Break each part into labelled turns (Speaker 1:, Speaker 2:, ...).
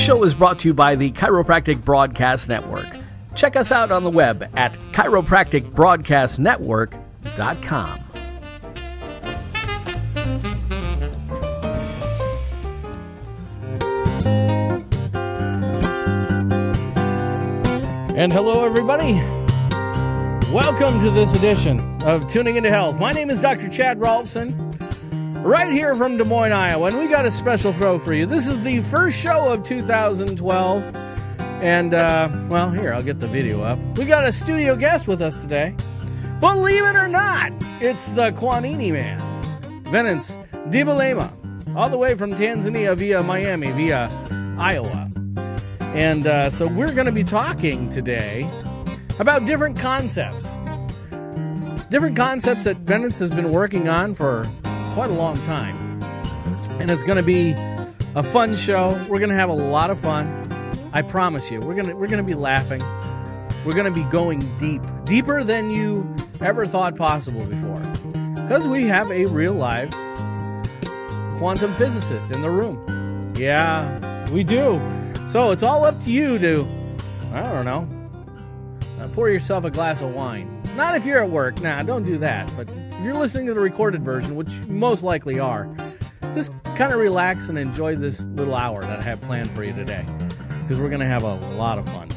Speaker 1: show is brought to you by the Chiropractic Broadcast Network. Check us out on the web at chiropracticbroadcastnetwork.com. And hello, everybody. Welcome to this edition of Tuning into Health. My name is Dr. Chad Rohlfsen, right here from Des Moines, Iowa, and we got a special show for you. This is the first show of 2012, and, well, here, I'll get the video up. We got a studio guest with us today. Believe it or not, it's the Kwanini Man, Venance Ndibalema, all the way from Tanzania via Miami, via Iowa. And so we're going to be talking today about different concepts that Venance has been working on for quite a long time. And it's going to be a fun show. We're going to have a lot of fun. I promise you. We're going to be laughing. We're going to be going deeper than you ever thought possible before. Because we have a real live quantum physicist in the room. Yeah, we do. So it's all up to you to, I don't know, pour yourself a glass of wine. Not if you're at work. Nah, don't do that. But if you're listening to the recorded version, which you most likely are, just kind of relax and enjoy this little hour that I have planned for you today. Because we're going to have a lot of fun.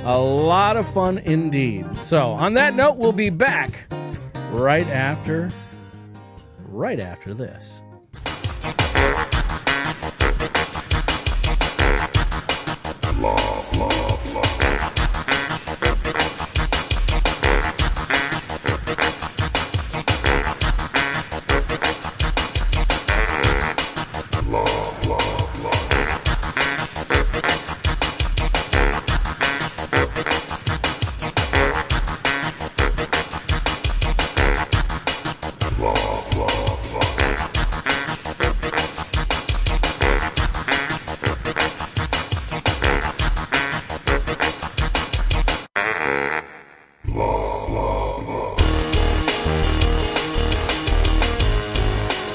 Speaker 1: A lot of fun indeed. So on that note, we'll be back right after this.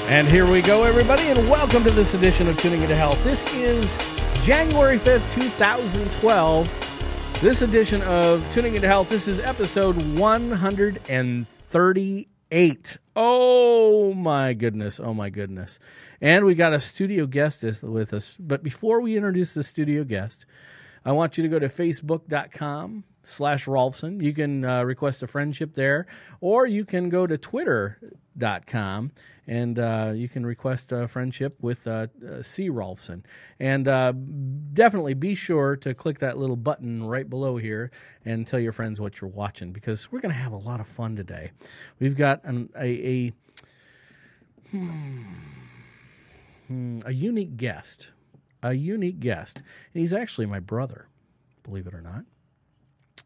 Speaker 1: And here we go, everybody, and welcome to this edition of Tuning into Health. This is January 5th, 2012. This edition of Tuning into Health, this is episode 138. Oh, my goodness. Oh, my goodness. And we got a studio guest with us. But before we introduce the studio guest, I want you to go to facebook.com/Rohlfsen. You can request a friendship there, or you can go to twitter.com. And you can request a friendship with C. Rohlfsen. And definitely be sure to click that little button right below here and tell your friends what you're watching, because we're going to have a lot of fun today. We've got a unique guest. A unique guest. And he's actually my brother, believe it or not.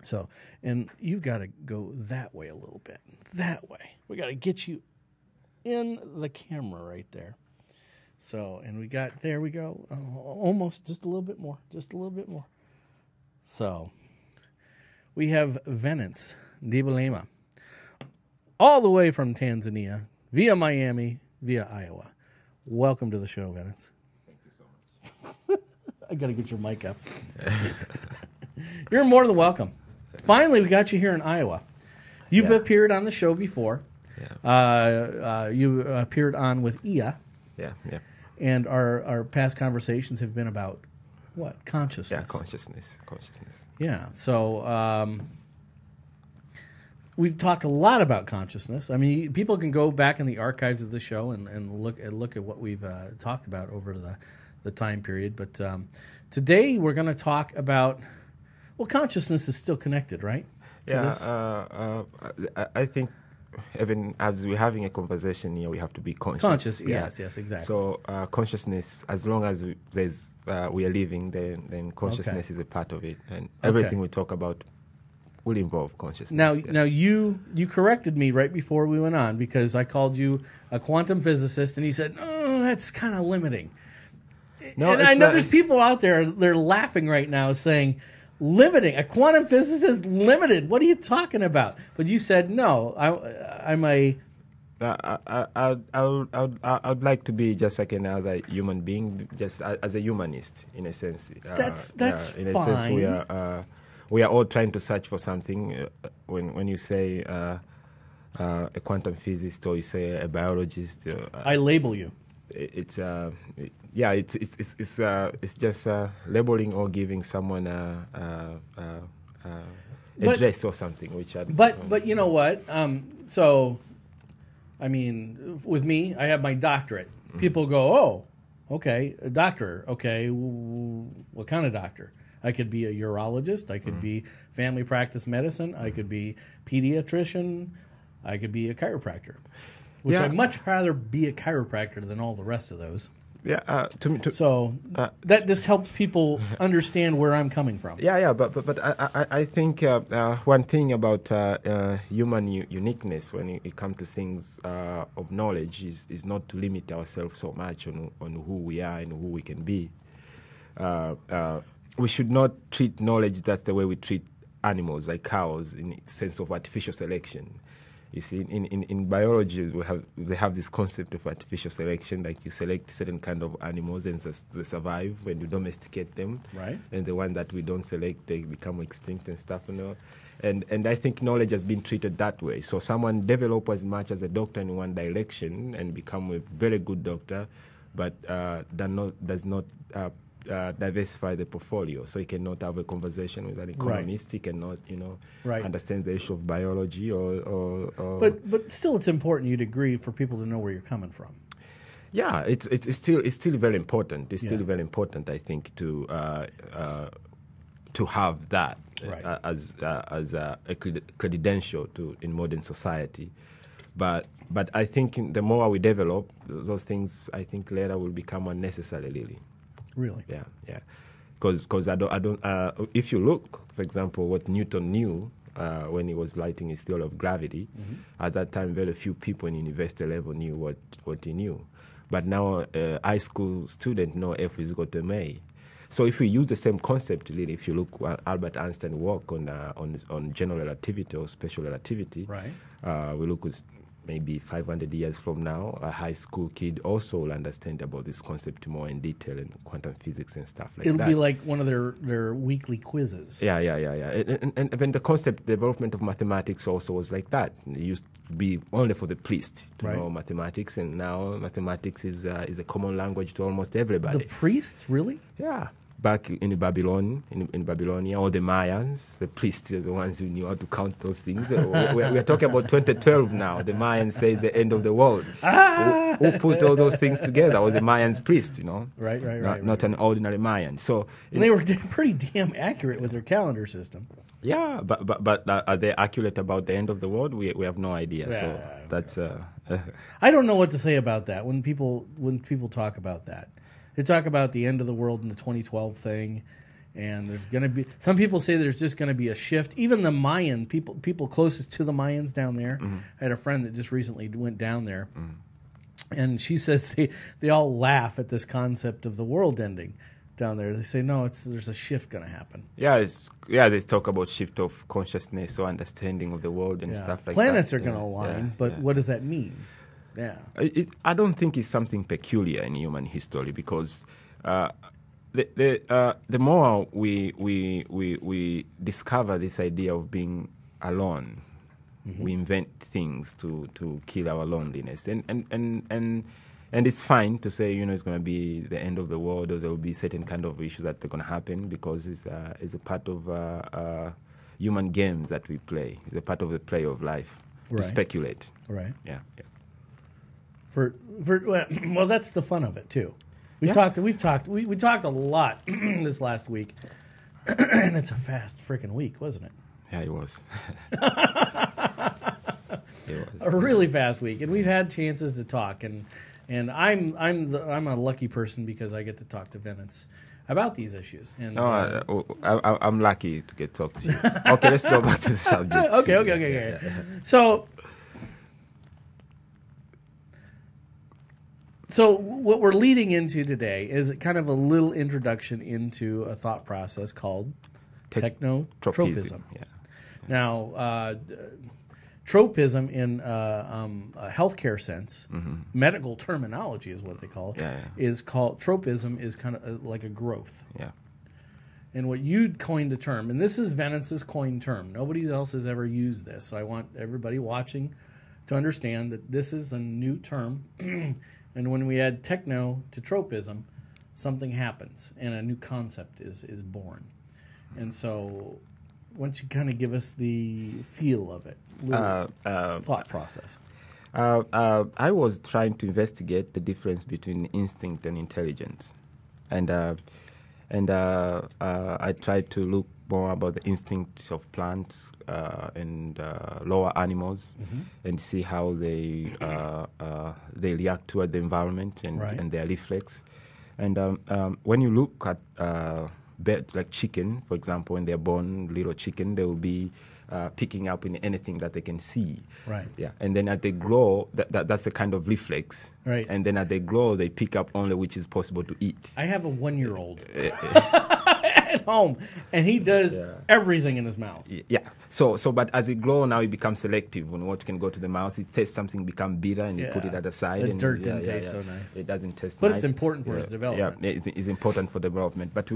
Speaker 1: So, and you've got to go that way a little bit. That way. We got to get you in the camera right there. So, and we got, there we go. Almost, just a little bit more. So, we have Venance Ndibalema, all the way from Tanzania, via Miami, via Iowa. Welcome to the show, Venance.
Speaker 2: Thank you so much.
Speaker 1: I got to get your mic up. You're more than welcome. Finally, we got you here in Iowa. You've appeared on the show before.
Speaker 2: Yeah.
Speaker 1: You appeared on with Ia.
Speaker 2: Yeah.
Speaker 1: And our past conversations have been about what? Consciousness.
Speaker 2: Yeah, consciousness.
Speaker 1: Yeah. So we've talked a lot about consciousness. I mean, people can go back in the archives of the show and look at what we've talked about over the time period. But today we're going to talk about, well, consciousness is still connected, right?
Speaker 2: I think even as we're having a conversation here, we have to be conscious.
Speaker 1: Yes, exactly.
Speaker 2: So consciousness, as long as we are living, then consciousness is a part of it, and everything we talk about will involve consciousness.
Speaker 1: Now you corrected me right before we went on, because I called you a quantum physicist, and you said, "Oh, that's kind of limiting." No, and I know there's people out there, they're laughing right now, saying, limiting, a quantum physicist limited, what are you talking about? But you said, no, I'm a
Speaker 2: I'd like to be just like another human being, just as a humanist in a sense.
Speaker 1: That's
Speaker 2: in
Speaker 1: fine.
Speaker 2: a sense, we are all trying to search for something. When you say a quantum physicist or you say a biologist,
Speaker 1: I label you.
Speaker 2: It's just labeling or giving someone a dress or something.
Speaker 1: But you know what? So, I mean, with me, I have my doctorate. People go, "Oh, okay, a doctor. Okay, what kind of doctor?" I could be a urologist. I could be family practice medicine. I could be pediatrician. I could be a chiropractor. Which I'd much rather be a chiropractor than all the rest of those.
Speaker 2: Yeah,
Speaker 1: so that this helps people understand where I'm coming from.
Speaker 2: But I think one thing about human uniqueness when it comes to things of knowledge is not to limit ourselves so much on who we are and who we can be. We should not treat knowledge that's the way we treat animals, like cows, in the sense of artificial selection. You see, in biology, they have this concept of artificial selection, like you select certain kind of animals and they survive when you domesticate them.
Speaker 1: Right.
Speaker 2: And the one that we don't select, they become extinct and stuff, And I think knowledge has been treated that way. So someone develop as much as a doctor in one direction and become a very good doctor, but does not diversify the portfolio. So he cannot have a conversation with an economist. Right. He cannot, understand the issue of biology or
Speaker 1: But still, it's important, you'd agree, for people to know where you're coming from.
Speaker 2: Yeah, it's still very important. It's still very important, I think, to have that as a credential in modern society. But I think the more we develop those things, I think later will become unnecessary, really.
Speaker 1: Really?
Speaker 2: Yeah. Because I don't. If you look, for example, what Newton knew when he was writing his theory of gravity, at that time, very few people in university level knew what he knew. But now, high school students know F is equal to ma. So if we use the same concept, really, if you look at Albert Einstein's work on general relativity or special relativity, we look at maybe 500 years from now, a high school kid also will understand about this concept more in detail in quantum physics and stuff like that.
Speaker 1: It'll be like one of their weekly quizzes.
Speaker 2: Yeah. And when the concept development of mathematics also was like that. It used to be only for the priest to know mathematics, and now mathematics is a common language to almost everybody.
Speaker 1: The priests, really?
Speaker 2: Yeah. Back in Babylon, in Babylonia, or the Mayans, the priests are the ones who knew how to count those things. We're talking about 2012 now. The Mayans say it's the end of the world. Who put all those things together? Or the Mayans priest,
Speaker 1: Right.
Speaker 2: Not an ordinary Mayan. So
Speaker 1: and they were pretty damn accurate with their calendar system.
Speaker 2: Yeah, but are they accurate about the end of the world? We have no idea.
Speaker 1: Yeah,
Speaker 2: so that's.
Speaker 1: I don't know what to say about that when people talk about that. They talk about the end of the world in the 2012 thing, and there's going to be some people say there's just going to be a shift. Even the Mayan people closest to the Mayans down there. I had a friend that just recently went down there, and she says they all laugh at this concept of the world ending down there. They say no, there's a shift going to happen.
Speaker 2: Yeah, they talk about shift of consciousness or understanding of the world and stuff like
Speaker 1: Planets
Speaker 2: that.
Speaker 1: Planets are going to align, but what does that mean? Yeah,
Speaker 2: I don't think it's something peculiar in human history because the more we discover this idea of being alone, we invent things to kill our loneliness, and it's fine to say it's going to be the end of the world or there will be certain kind of issues that are going to happen because it's a part of human games that we play. It's a part of the play of life to speculate.
Speaker 1: Right.
Speaker 2: Yeah.
Speaker 1: Well, that's the fun of it too. We talked a lot this last week, and it's a fast freaking week, wasn't it?
Speaker 2: Yeah, it was.
Speaker 1: A really fast week, and we've had chances to talk, and I'm a lucky person because I get to talk to Venance about these issues. And
Speaker 2: I'm lucky to get talked to you. Okay, let's go back to the subject.
Speaker 1: Okay. So what we're leading into today is kind of a little introduction into a thought process called Techno-Trophism.
Speaker 2: Yeah.
Speaker 1: Now, tropism in a healthcare sense, medical terminology is what they call it, is called tropism is kind of like a growth.
Speaker 2: Yeah.
Speaker 1: And what you'd coined the term, and this is Venance's coined term. Nobody else has ever used this. So I want everybody watching to understand that this is a new term. And when we add techno to tropism, something happens and a new concept is born. And so why don't you kind of give us the feel of it, thought process?
Speaker 2: I was trying to investigate the difference between instinct and intelligence. And I tried to look more about the instincts of plants and lower animals, and see how they react toward the environment and their reflex. And when you look at birds like chicken, for example, when they're born, little chicken, they will be picking up in anything that they can see.
Speaker 1: Right.
Speaker 2: Yeah. And then as they grow, that's a kind of reflex.
Speaker 1: Right.
Speaker 2: And then as they grow, they pick up only which is possible to eat.
Speaker 1: I have a 1-year-old at home, and he does everything in his mouth.
Speaker 2: Yeah. So, but as it grows, now it becomes selective. When what can go to the mouth, it tastes something, become bitter, and you put it at the side.
Speaker 1: The
Speaker 2: and
Speaker 1: dirt didn't taste so nice.
Speaker 2: It doesn't taste
Speaker 1: but
Speaker 2: nice.
Speaker 1: It's important for his development.
Speaker 2: Yeah, it's important for development. But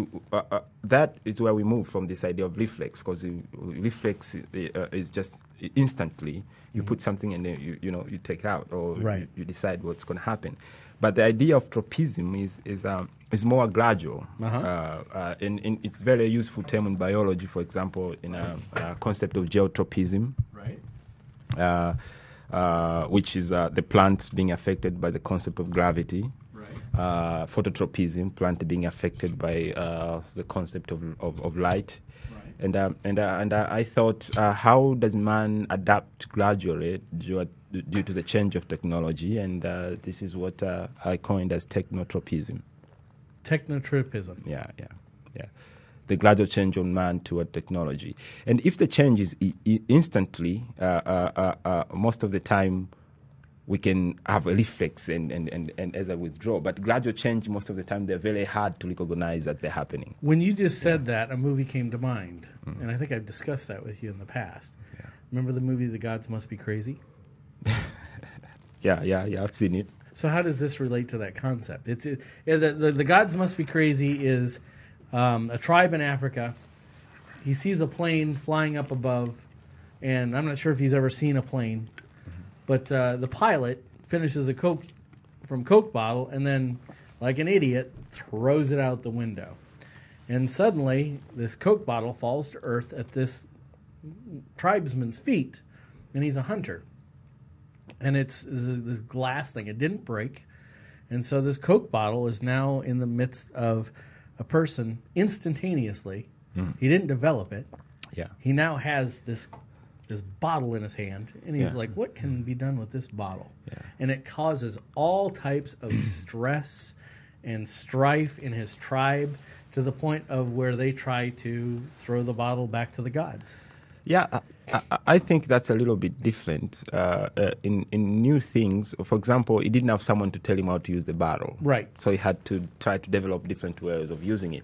Speaker 2: that is where we move from this idea of reflex, because reflex is just instantly. You put something and then you take it out, or you decide what's going to happen. But the idea of tropism is more gradual, and it's very useful term in biology. For example, in a concept of geotropism, which is the plant being affected by the concept of gravity. Phototropism, plant being affected by the concept of light. And I thought, how does man adapt gradually due to the change of technology? And this is what I coined as Techno-Trophism.
Speaker 1: Techno-Trophism.
Speaker 2: Yeah. The gradual change of man toward technology. And if the change is instantly, most of the time we can have a reflex and as I withdraw. But gradual change, most of the time, they're very hard to recognize that they're happening.
Speaker 1: When you just said that, a movie came to mind. And I think I've discussed that with you in the past. Yeah. Remember the movie The Gods Must Be Crazy?
Speaker 2: Yeah, I've seen it.
Speaker 1: So how does this relate to that concept? The Gods Must Be Crazy is a tribe in Africa. He sees a plane flying up above, and I'm not sure if he's ever seen a plane, but the pilot finishes a Coke bottle and then, like an idiot, throws it out the window. And suddenly, this Coke bottle falls to earth at this tribesman's feet, and he's a hunter. And it's this glass thing. It didn't break. And so this Coke bottle is now in the midst of a person instantaneously. He didn't develop it.
Speaker 2: Yeah.
Speaker 1: He now has this bottle in his hand, and he's like, what can be done with this bottle? Yeah. And it causes all types of stress and strife in his tribe to the point of where they try to throw the bottle back to the gods.
Speaker 2: Yeah, I think that's a little bit different. In new things, for example, he didn't have someone to tell him how to use the bottle.
Speaker 1: Right.
Speaker 2: So he had to try to develop different ways of using it.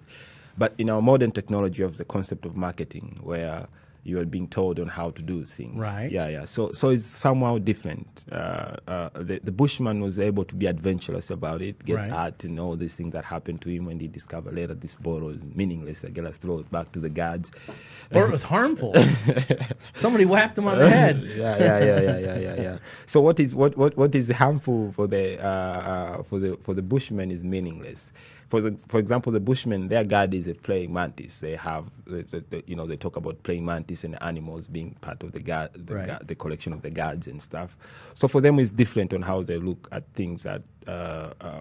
Speaker 2: But in our modern technology of the concept of marketing, where you are being told on how to do things.
Speaker 1: Right.
Speaker 2: Yeah. So it's somehow different. The Bushman was able to be adventurous about it, get art and all these things that happened to him when he discovered later this bottle is meaningless. I gotta throw it back to the gods.
Speaker 1: Or it was harmful. Somebody whacked him on the head.
Speaker 2: Yeah. So what is harmful for the Bushmen is meaningless. For example, the Bushmen, their god is a praying mantis. They have, they talk about praying mantis and animals being part of the collection of the gods and stuff. So for them, it's different on how they look at things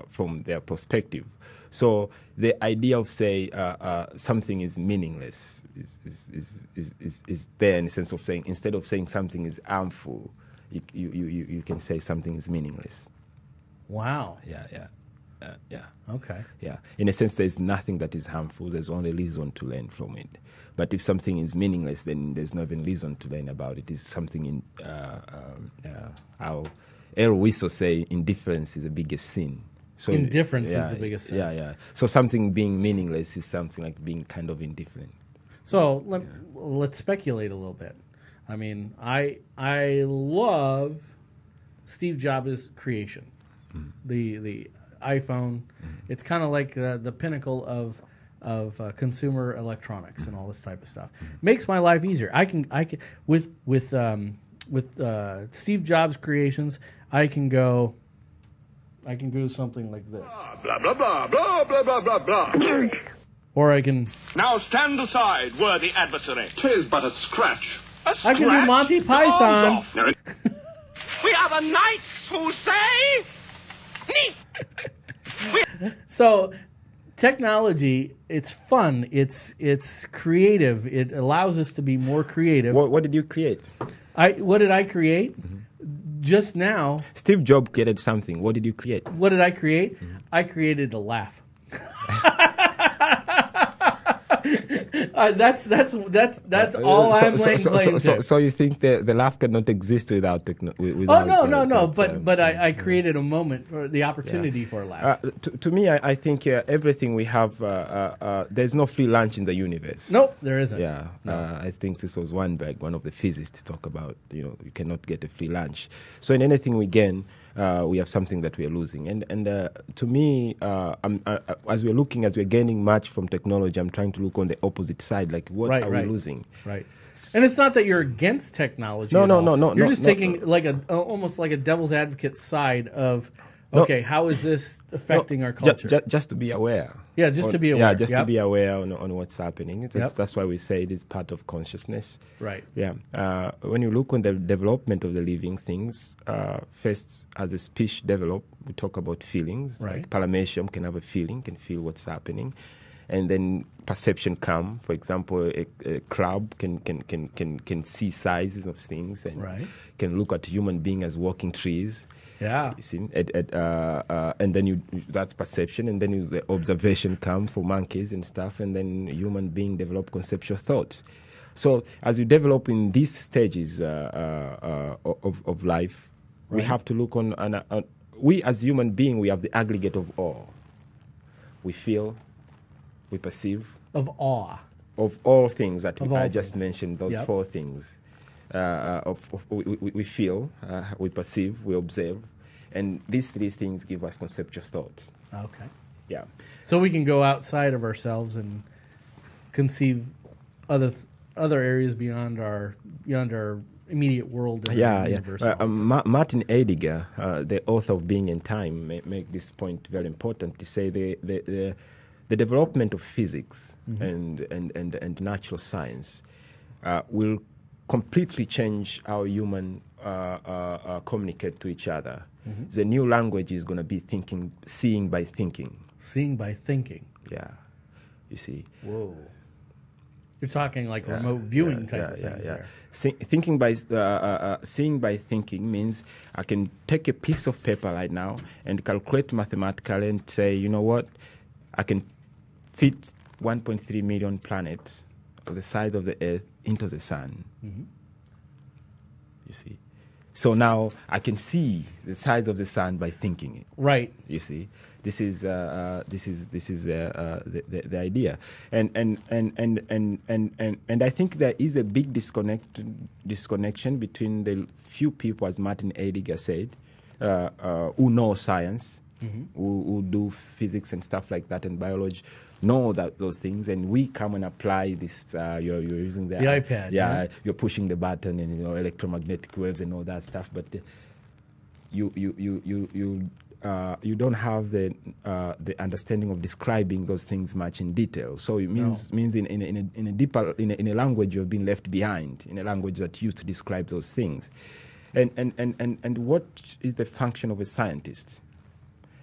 Speaker 2: from their perspective. So the idea of something is meaningless is there in the sense of saying, instead of saying something is harmful, you can say something is meaningless.
Speaker 1: Wow.
Speaker 2: Yeah.
Speaker 1: Okay.
Speaker 2: Yeah. In a sense, there's nothing that is harmful. There's only reason to learn from it. But if something is meaningless, then there's no even reason to learn about it. It's something in how Earl Wiesel say indifference is the biggest sin. So
Speaker 1: indifference is the biggest sin.
Speaker 2: Yeah. So something being meaningless is something like being kind of indifferent.
Speaker 1: So let's speculate a little bit. I mean, I love Steve Jobs' creation, the iPhone. It's kind of like the pinnacle of consumer electronics and all this type of stuff. Makes my life easier. I can with Steve Jobs creations, I can go something like this.
Speaker 3: Blah, blah, blah, blah, blah, blah, blah, blah.
Speaker 1: Or I can...
Speaker 3: Now stand aside, worthy adversary. 'Tis but a scratch. A
Speaker 1: I can do Monty Python.
Speaker 3: We are the knights who say...
Speaker 1: So, technology, it's fun. It's creative. It allows us to be more creative.
Speaker 2: What did you create?
Speaker 1: What did I create? Just now.
Speaker 2: Steve Jobs created something. What did you create?
Speaker 1: What did I create? I created a laugh. That's all I'm laying claim to.
Speaker 2: So you think the laugh cannot exist without technology?
Speaker 1: No. But I created a moment for the opportunity for a laugh.
Speaker 2: To me, I think everything we have. There's no free lunch in the universe.
Speaker 1: Nope, there isn't.
Speaker 2: Yeah, no. I think this was Weinberg, one of the physicists, talk about. You cannot get a free lunch. So in anything we gain, we have something that we are losing. And to me, as we're gaining much from technology, I'm trying to look on the opposite side. Like, what are we losing?
Speaker 1: Right. And it's not that you're against technology.
Speaker 2: No.
Speaker 1: You're just taking like almost like a devil's advocate side of, okay, how is this affecting our culture?
Speaker 2: Just to be aware.
Speaker 1: Yeah, just to be aware.
Speaker 2: Yeah, just to be aware on what's happening. That's why we say it is part of consciousness.
Speaker 1: Right.
Speaker 2: Yeah. When you look on the development of the living things, first, as the speech develop, we talk about feelings.
Speaker 1: Right.
Speaker 2: Like paramecium can have a feeling, can feel what's happening. And then perception come. For example, a crab can see sizes of things and can look at human being as walking trees.
Speaker 1: Yeah,
Speaker 2: you see, and then that's perception, and then the observation come for monkeys and stuff, and then human being develop conceptual thoughts. So as we develop in these stages of life, we have to look on. We as human being, we have the aggregate of all. We feel, we perceive
Speaker 1: of awe
Speaker 2: of all things that I just
Speaker 1: things.
Speaker 2: mentioned. Those four things. We feel, we perceive, we observe, and these three things give us conceptual thoughts.
Speaker 1: Okay.
Speaker 2: Yeah.
Speaker 1: So we can go outside of ourselves and conceive other areas beyond our immediate world. And universe.
Speaker 2: Martin Heidegger, the author of Being and Time, make this point very important to say the development of physics and natural science will completely change how human communicate to each other. The new language is going to be seeing by thinking.
Speaker 1: Seeing by thinking.
Speaker 2: Yeah, you see.
Speaker 1: Whoa. You're talking like remote viewing type of things there.
Speaker 2: Seeing by thinking means I can take a piece of paper right now and calculate mathematically and say, you know what, I can fit 1.3 million planets of the size of the Earth into the sun. You see, so now I can see the size of the sun by thinking it.
Speaker 1: Right.
Speaker 2: You see, this is the idea, and I think there is a big disconnection between the few people, as Martin Heidegger said, who know science, who do physics and stuff like that, and biology. Know those things, and we come and apply this. You're using the
Speaker 1: iPad.
Speaker 2: Yeah, you're pushing the button, and electromagnetic waves and all that stuff. But you don't have the understanding of describing those things much in detail. So it means in a deeper in a language you've been left behind, in a language that used to describe those things. And what is the function of a scientist?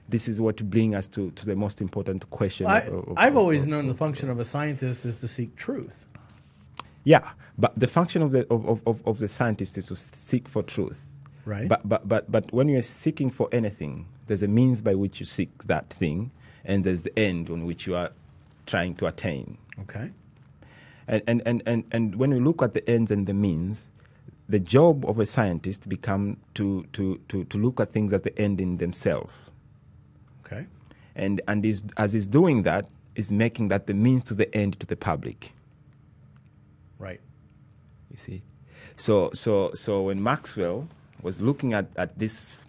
Speaker 2: This is what brings us to the most important question.
Speaker 1: I've always known the function of a scientist is to seek truth.
Speaker 2: Yeah, but the function of the scientist is to seek for truth.
Speaker 1: Right.
Speaker 2: But when you're seeking for anything, there's a means by which you seek that thing, and there's the end on which you are trying to attain.
Speaker 1: Okay.
Speaker 2: And when you look at the ends and the means, the job of a scientist becomes to look at things at the end in themselves.
Speaker 1: Okay.
Speaker 2: And as he's doing that, is making that the means to the end to the public.
Speaker 1: Right.
Speaker 2: You see? So when Maxwell was looking at these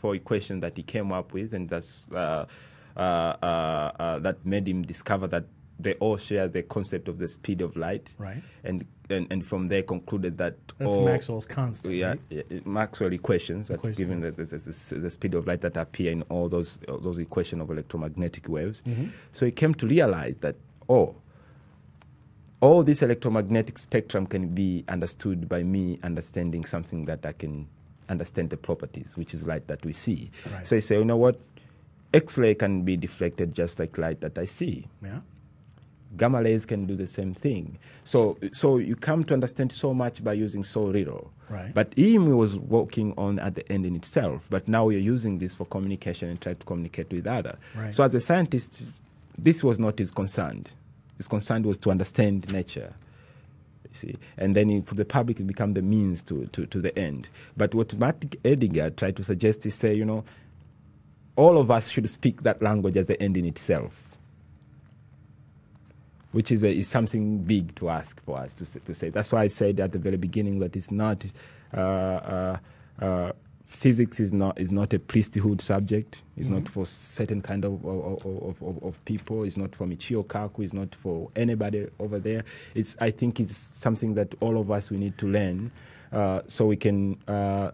Speaker 2: four equations that he came up with, and that's that made him discover that they all share the concept of the speed of light,
Speaker 1: right?
Speaker 2: And from there concluded that
Speaker 1: that's Maxwell's constant.
Speaker 2: Yeah,
Speaker 1: right?
Speaker 2: Maxwell equations that given the speed of light that appear in all those equations of electromagnetic waves.
Speaker 1: Mm-hmm.
Speaker 2: So he came to realize that all this electromagnetic spectrum can be understood by me understanding something that I can understand the properties, which is light that we see.
Speaker 1: Right.
Speaker 2: So he said, you know what? X-ray can be deflected just like light that I see.
Speaker 1: Yeah.
Speaker 2: Gamma rays can do the same thing. So you come to understand so much by using so little.
Speaker 1: Right.
Speaker 2: But him was working on at the end in itself. But now we're using this for communication and try to communicate with others.
Speaker 1: Right.
Speaker 2: So as a scientist, this was not his concern. His concern was to understand nature. You see, and then for the public, it became the means to the end. But what Matt Edinger tried to suggest is say, all of us should speak that language as the end in itself, which is something big to ask for us to say. That's why I said at the very beginning that it's not physics is not a priesthood subject. It's not for certain kind of people. It's not for Michio Kaku. It's not for anybody over there. I think it's something that all of us we need to learn. So we can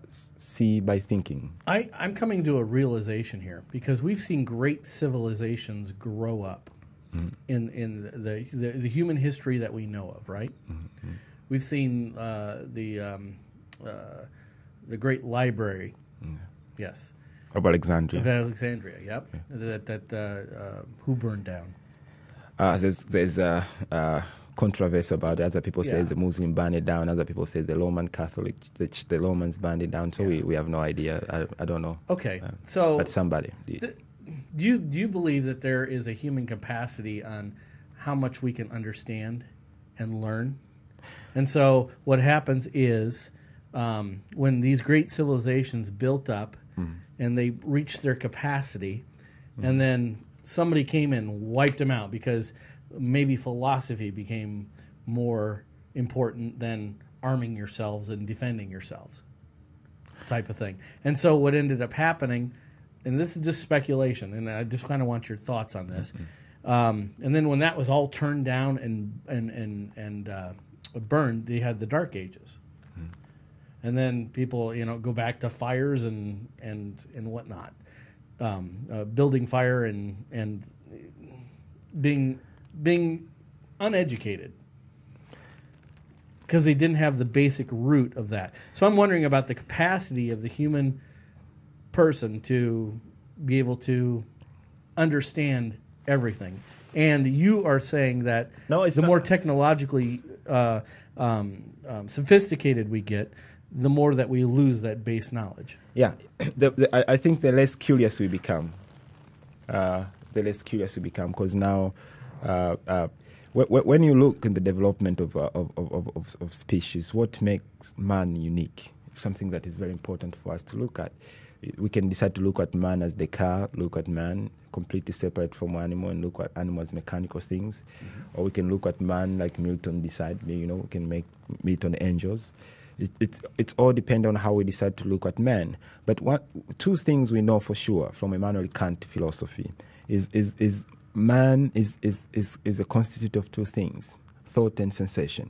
Speaker 2: see by thinking.
Speaker 1: I'm coming to a realization here because we've seen great civilizations grow up in the human history that we know of, right? Mm-hmm. We've seen the Great Library, yes,
Speaker 2: of Alexandria.
Speaker 1: Of Alexandria, yep. Yeah. That who burned down?
Speaker 2: There's controversy about it. Other people say the Muslim burned it down. Other people say the Roman Catholic, the Romans burned it down. So we have no idea. I don't know.
Speaker 1: Okay,
Speaker 2: but somebody.
Speaker 1: Do you believe that there is a human capacity on how much we can understand and learn? And so what happens is when these great civilizations built up and they reached their capacity, and then somebody came in and wiped them out because maybe philosophy became more important than arming yourselves and defending yourselves type of thing. And so what ended up happening, and this is just speculation, and I just kind of want your thoughts on this, and then when that was all turned down and burned, they had the Dark Ages. And then people, go back to fires and whatnot, building fire and being uneducated because they didn't have the basic root of that. So I'm wondering about the capacity of the human person to be able to understand everything. And you are saying that the more technologically sophisticated we get, the more that we lose that base knowledge.
Speaker 2: Yeah, I think the less curious we become. Because now, when you look in the development of species, what makes man unique? Something that is very important for us to look at. We can decide to look at man as the car, look at man completely separate from animal, and look at animal as mechanical things, or we can look at man like Milton decided. We can make Milton angels. It's all depend on how we decide to look at man. But two things we know for sure from Immanuel Kant philosophy is man is a constitute of two things: thought and sensation.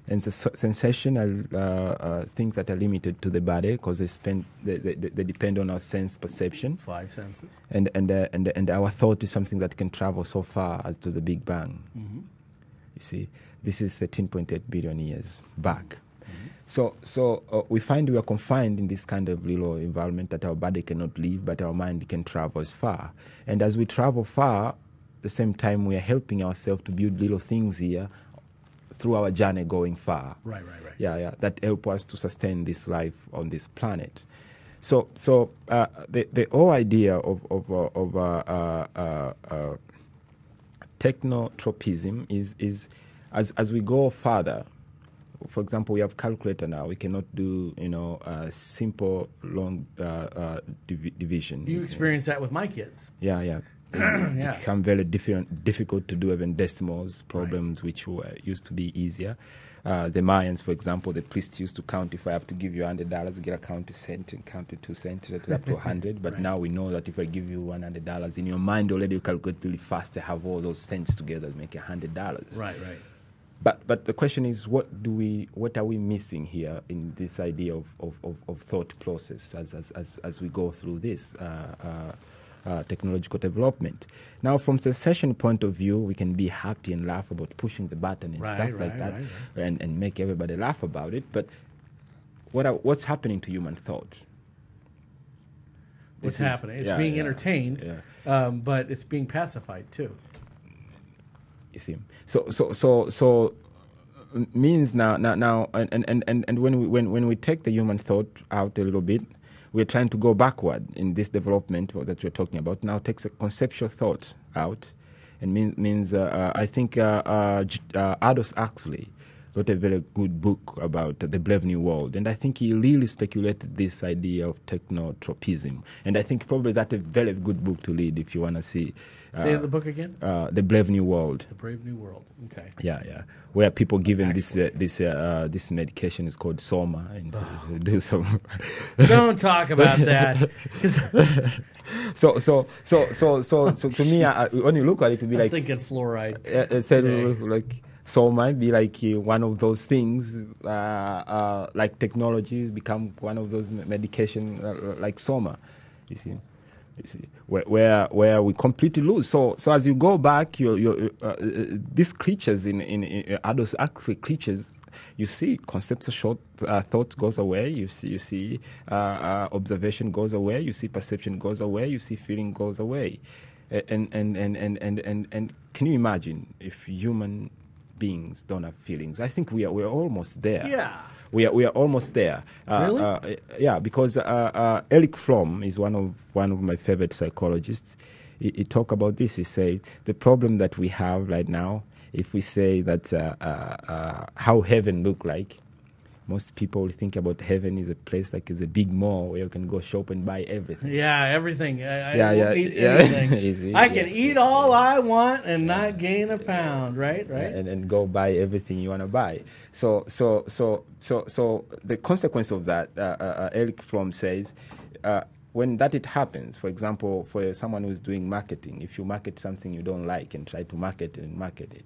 Speaker 2: And the sensation are things that are limited to the body because they depend on our sense perception.
Speaker 1: 5 senses.
Speaker 2: And our thought is something that can travel so far as to the Big Bang. Mm-hmm. You see, this is 13.8 billion years back. Mm-hmm. So we find we are confined in this kind of little environment that our body cannot live, but our mind can travel as far. And as we travel far, at the same time we are helping ourselves to build little things here through our journey going far.
Speaker 1: Right.
Speaker 2: Yeah, that help us to sustain this life on this planet. So the whole idea of Techno-Trophism is as we go further. For example, we have calculator now. We cannot do simple long division.
Speaker 1: You experience that with my kids.
Speaker 2: Yeah. become very difficult to do even decimals problems, which used to be easier. The Mayans, for example, the priests used to count. If I have to give you $100, get a count to cent and count to 2 cents, up to 100. But now we know that if I give you $100, in your mind already you calculate really fast to have all those cents together to make $100.
Speaker 1: Right.
Speaker 2: But the question is, what are we missing here in this idea of thought process as we go through this technological development? Now, from the session point of view, we can be happy and laugh about pushing the button and stuff like that, and make everybody laugh about it. But what's happening to human thought?
Speaker 1: What's happening? It's being entertained, but it's being pacified too.
Speaker 2: You see, so means now, and when we take the human thought out a little bit, we're trying to go backward in this development that we're talking about. Now takes a conceptual thought out, and means I think Aldous Huxley wrote a very good book about the Brave New World, and I think he really speculated this idea of Techno-Trophism, and I think probably that's a very good book to read if you want to see.
Speaker 1: Say the book again.
Speaker 2: The Brave New World.
Speaker 1: The Brave New World. Okay.
Speaker 2: Yeah. Where people given this medication is called Soma, and do some.
Speaker 1: Don't talk about that.
Speaker 2: So to me, when you look at it, it would be like
Speaker 1: thinking fluoride.
Speaker 2: It said like. So it might be like one of those things, like technologies become one of those medication like Soma, you see, where we completely lose. So as you go back, these creatures in adult creatures, you see conceptual thought goes away. You see observation goes away. You see perception goes away. You see feeling goes away, and can you imagine if human beings don't have feelings? I think we're almost there.
Speaker 1: Yeah,
Speaker 2: we are almost there.
Speaker 1: Really?
Speaker 2: Yeah, because Erich Fromm is one of my favorite psychologists. He talk about this. He say the problem that we have right now, if we say that how heaven look like, most people think about heaven is a place like it's a big mall where you can go shop and buy everything.
Speaker 1: Yeah, everything. I won't eat anything. I can eat all I want and not gain a pound, right?
Speaker 2: And go buy everything you want to buy. So the consequence of that, Erich Fromm says, when it happens, for example, for someone who's doing marketing, if you market something you don't like and try to market it,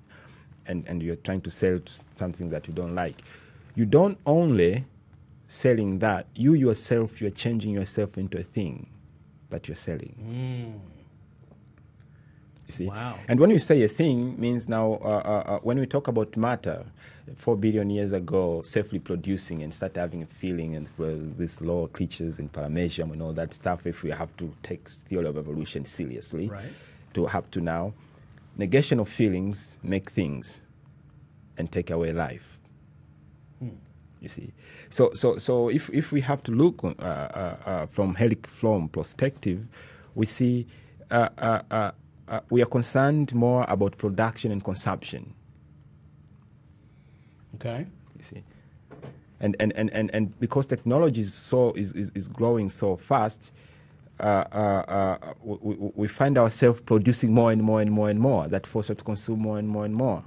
Speaker 2: and you're trying to sell something that you don't like, you don't only selling that, you yourself, you're changing yourself into a thing that you're selling. You see?
Speaker 1: Wow.
Speaker 2: And when you say a thing, means now, when we talk about matter, 4 billion years ago, self-reproducing and start having a feeling, and these lower creatures in paramecium and all that stuff, if we have to take theory of evolution seriously, to have to now, negation of feelings make things and take away life. You see, so if we have to look from Erich Fromm perspective, we see we are concerned more about production and consumption.
Speaker 1: Okay.
Speaker 2: You see, and because technology is growing so fast, we find ourselves producing more and more and more and more. That forces us to consume more and more and more.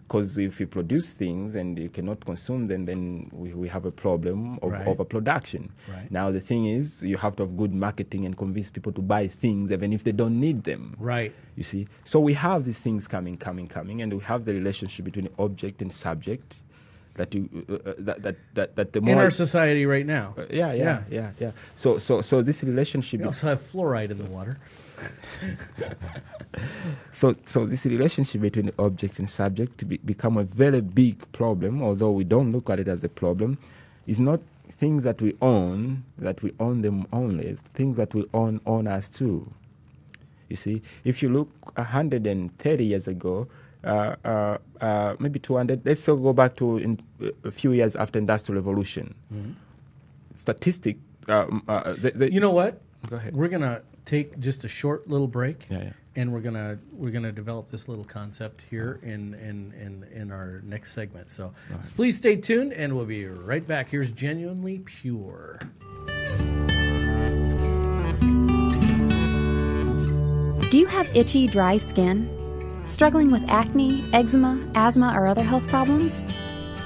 Speaker 2: Because if you produce things and you cannot consume them, then we have a problem of overproduction. Now the thing is, you have to have good marketing and convince people to buy things even if they don't need them. You see, so we have these things coming, and we have the relationship between object and subject. That the more
Speaker 1: in our society right now.
Speaker 2: Yeah. So this relationship.
Speaker 1: We also have fluoride in the water.
Speaker 2: So this relationship between the object and subject become a very big problem. Although we don't look at it as a problem, it's not things that we own them only. It's things that we own us too. You see, if you look 130 years ago. Maybe 200. Let's still go back to a few years after Industrial Revolution. Statistic.
Speaker 1: You know what?
Speaker 2: Go ahead.
Speaker 1: We're gonna take just a short little break,
Speaker 2: Yeah.
Speaker 1: and we're gonna develop this little concept here in our next segment. So please stay tuned, and we'll be right back. Here's Genuinely Pure.
Speaker 4: Do you have itchy, dry skin? Struggling with acne, eczema, asthma, or other health problems?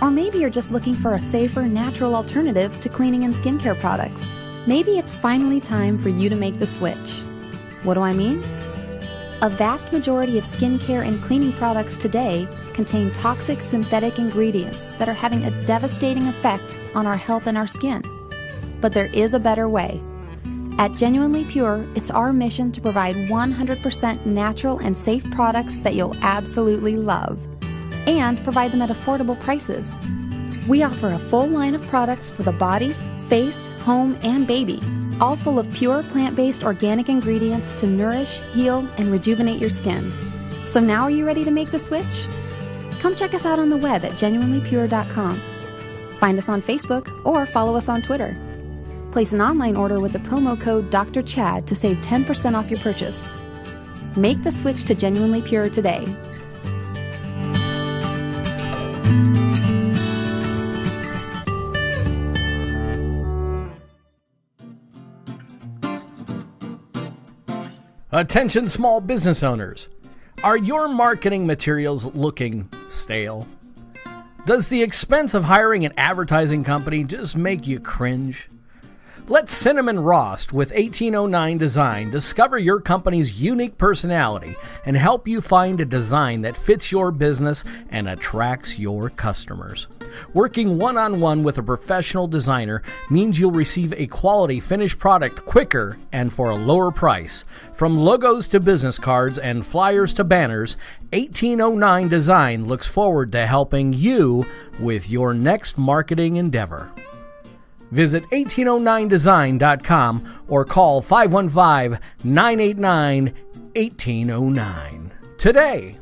Speaker 4: Or maybe you're just looking for a safer, natural alternative to cleaning and skincare products. Maybe it's finally time for you to make the switch. What do I mean? A vast majority of skincare and cleaning products today contain toxic synthetic ingredients that are having a devastating effect on our health and our skin. But there is a better way. At Genuinely Pure, it's our mission to provide 100% natural and safe products that you'll absolutely love, and provide them at affordable prices. We offer a full line of products for the body, face, home, and baby, all full of pure plant-based organic ingredients to nourish, heal, and rejuvenate your skin. So now are you ready to make the switch? Come check us out on the web at genuinelypure.com. Find us on Facebook or follow us on Twitter. Place an online order with the promo code Dr. Chad to save 10% off your purchase. Make the switch to Genuinely Pure today.
Speaker 1: Attention small business owners. Are your marketing materials looking stale? Does the expense of hiring an advertising company just make you cringe? Let Cinnamon Rost with 1809 Design discover your company's unique personality and help you find a design that fits your business and attracts your customers. Working one-on-one with a professional designer means you'll receive a quality finished product quicker and for a lower price. From logos to business cards and flyers to banners, 1809 Design looks forward to helping you with your next marketing endeavor. Visit 1809design.com or call 515-989-1809 today.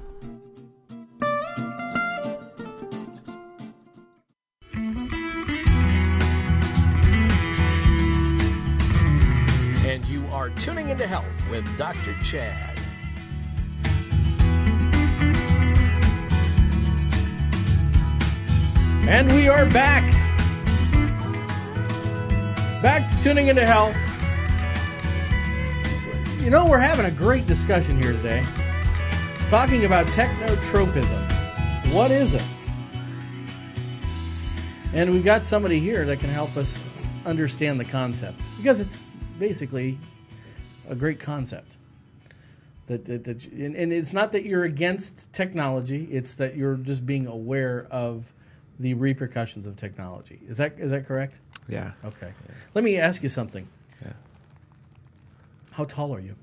Speaker 1: And you are tuning into Health with Dr. Chad. And we are back. Back to Tuning into Health. You know, we're having a great discussion here today. Talking about Techno-Trophism. What is it? And we've got somebody here that can help us understand the concept. Because it's basically a great concept. And it's not that you're against technology. It's that you're just being aware of the repercussions of technology. Is that correct?
Speaker 2: Yeah.
Speaker 1: Okay. Yeah. Let me ask you something.
Speaker 2: Yeah.
Speaker 1: How tall are you?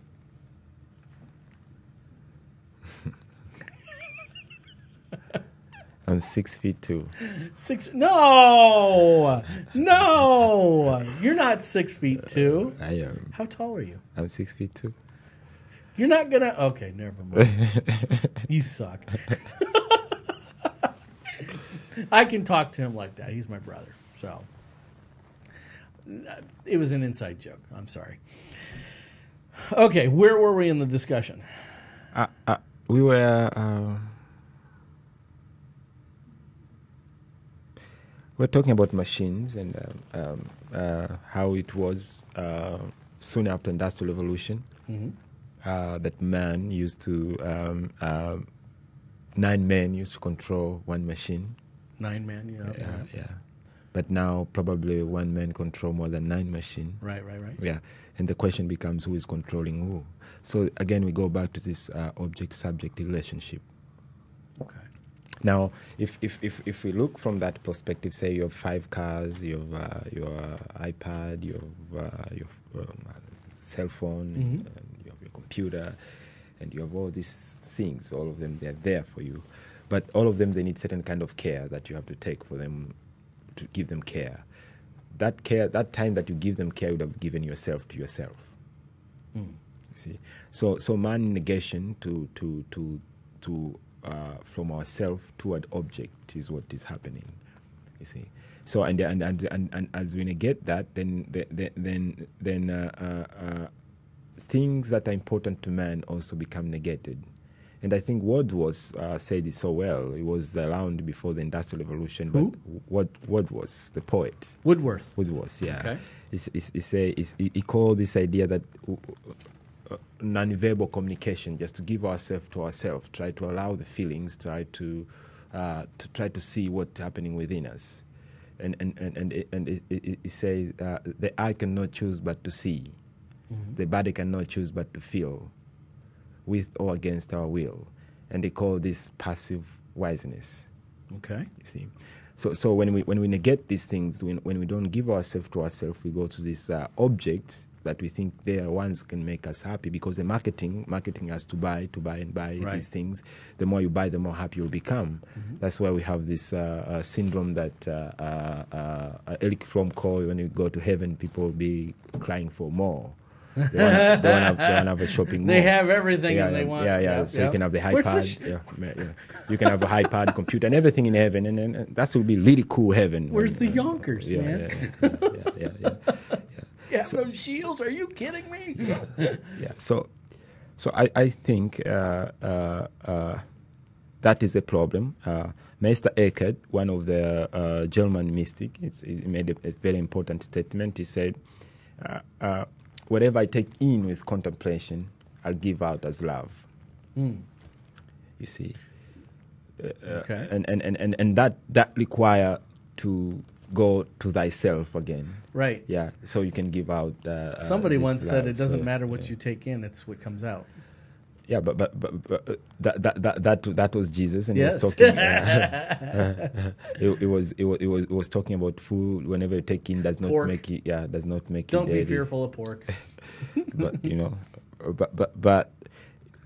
Speaker 2: I'm 6'2".
Speaker 1: No, you're not 6'2".
Speaker 2: I am.
Speaker 1: How tall are you?
Speaker 2: I'm 6'2".
Speaker 1: You're not gonna. Okay, never mind. You suck. I can talk to him like that. He's my brother. So it was an inside joke. I'm sorry. Okay, where were we in the discussion?
Speaker 2: We were talking about machines and how it was soon after Industrial Revolution that man used to 9 men used to control one machine.
Speaker 1: 9 men,
Speaker 2: yeah. But now probably 1 man control more than 9 machines.
Speaker 1: Right.
Speaker 2: Yeah, and the question becomes who is controlling who. So again, we go back to this object-subject relationship.
Speaker 1: Okay.
Speaker 2: Now, if we look from that perspective, say you have 5 cars, you have your iPad, you have your cell phone, and you have your computer, and you have all these things. All of them, they're there for you. But all of them, they need certain kind of care that you have to take for them, to give them care. That care, that time that you give them care, you would have given yourself to yourself. You see, so man negation from ourself toward object is what is happening. You see, so and as we negate that, then things that are important to man also become negated. And I think Wordsworth said it so well. He was around before the Industrial Revolution.
Speaker 1: Who?
Speaker 2: But Wordsworth, the poet.
Speaker 1: Wordsworth,
Speaker 2: yeah.
Speaker 1: Okay.
Speaker 2: He called this idea that non-verbal communication, just to give ourselves to ourselves, try to allow the feelings, try to see what's happening within us. And it says the eye cannot choose but to see. Mm-hmm. The body cannot choose but to feel, with or against our will. And they call this passive wiseness.
Speaker 1: Okay.
Speaker 2: You see, so when we negate these things, when we don't give ourselves to ourselves, we go to these objects that we think they are ones can make us happy, because the marketing has to buy
Speaker 1: right.
Speaker 2: these things. The more you buy, the more happy you'll become. Mm-hmm. That's why we have this syndrome that Eric Fromm called, when you go to heaven, people will be crying for more. They want to have a shopping mall.
Speaker 1: They have everything and they want.
Speaker 2: Yeah. So you can have the iPad. You can have a iPad, computer, and everything in heaven, and that will be really cool heaven.
Speaker 1: Where's the Yonkers, man? Yeah,
Speaker 2: so,
Speaker 1: those shields? Are you kidding me?
Speaker 2: Yeah. So I think that is the problem. Meister Eckhart, one of the German mystics, he made a very important statement. He said, whatever I take in with contemplation, I'll give out as love. You see,
Speaker 1: okay.
Speaker 2: And that require to go to thyself again.
Speaker 1: Right.
Speaker 2: Yeah. So you can give out.
Speaker 1: Somebody once said, "It doesn't matter what you take in; it's what comes out."
Speaker 2: Yeah, but that was Jesus, and
Speaker 1: yes.
Speaker 2: he was talking. It was talking about food. Whenever you take in, does not
Speaker 1: pork.
Speaker 2: make you. Yeah, does not make
Speaker 1: Don't
Speaker 2: you.
Speaker 1: Don't be fearful of pork.
Speaker 2: But but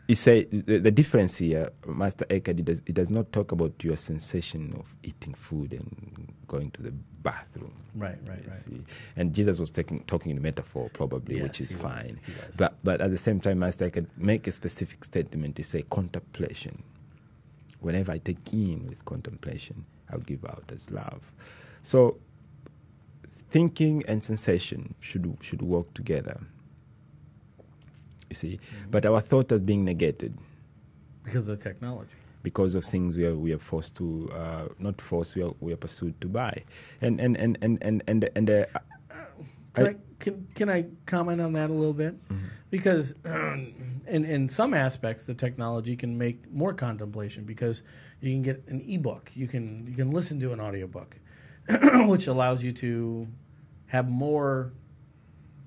Speaker 2: you say the difference here, Master Eckhart, it does not talk about your sensation of eating food and going to the bathroom.
Speaker 1: Right.
Speaker 2: See? And Jesus was talking in metaphor, probably,
Speaker 1: yes,
Speaker 2: which is fine.
Speaker 1: Was.
Speaker 2: But at the same time, Master Eckhart make a specific statement to say contemplation. Whenever I take in with contemplation, I'll give out as love. So thinking and sensation should work together. You see, but our thought is being negated
Speaker 1: because of the technology.
Speaker 2: Because of things we are forced to, not forced, we are pursued to buy, and
Speaker 1: Can I comment on that a little bit? Mm-hmm. Because in some aspects, the technology can make more contemplation, because you can get an ebook, you can listen to an audiobook, which allows you to have more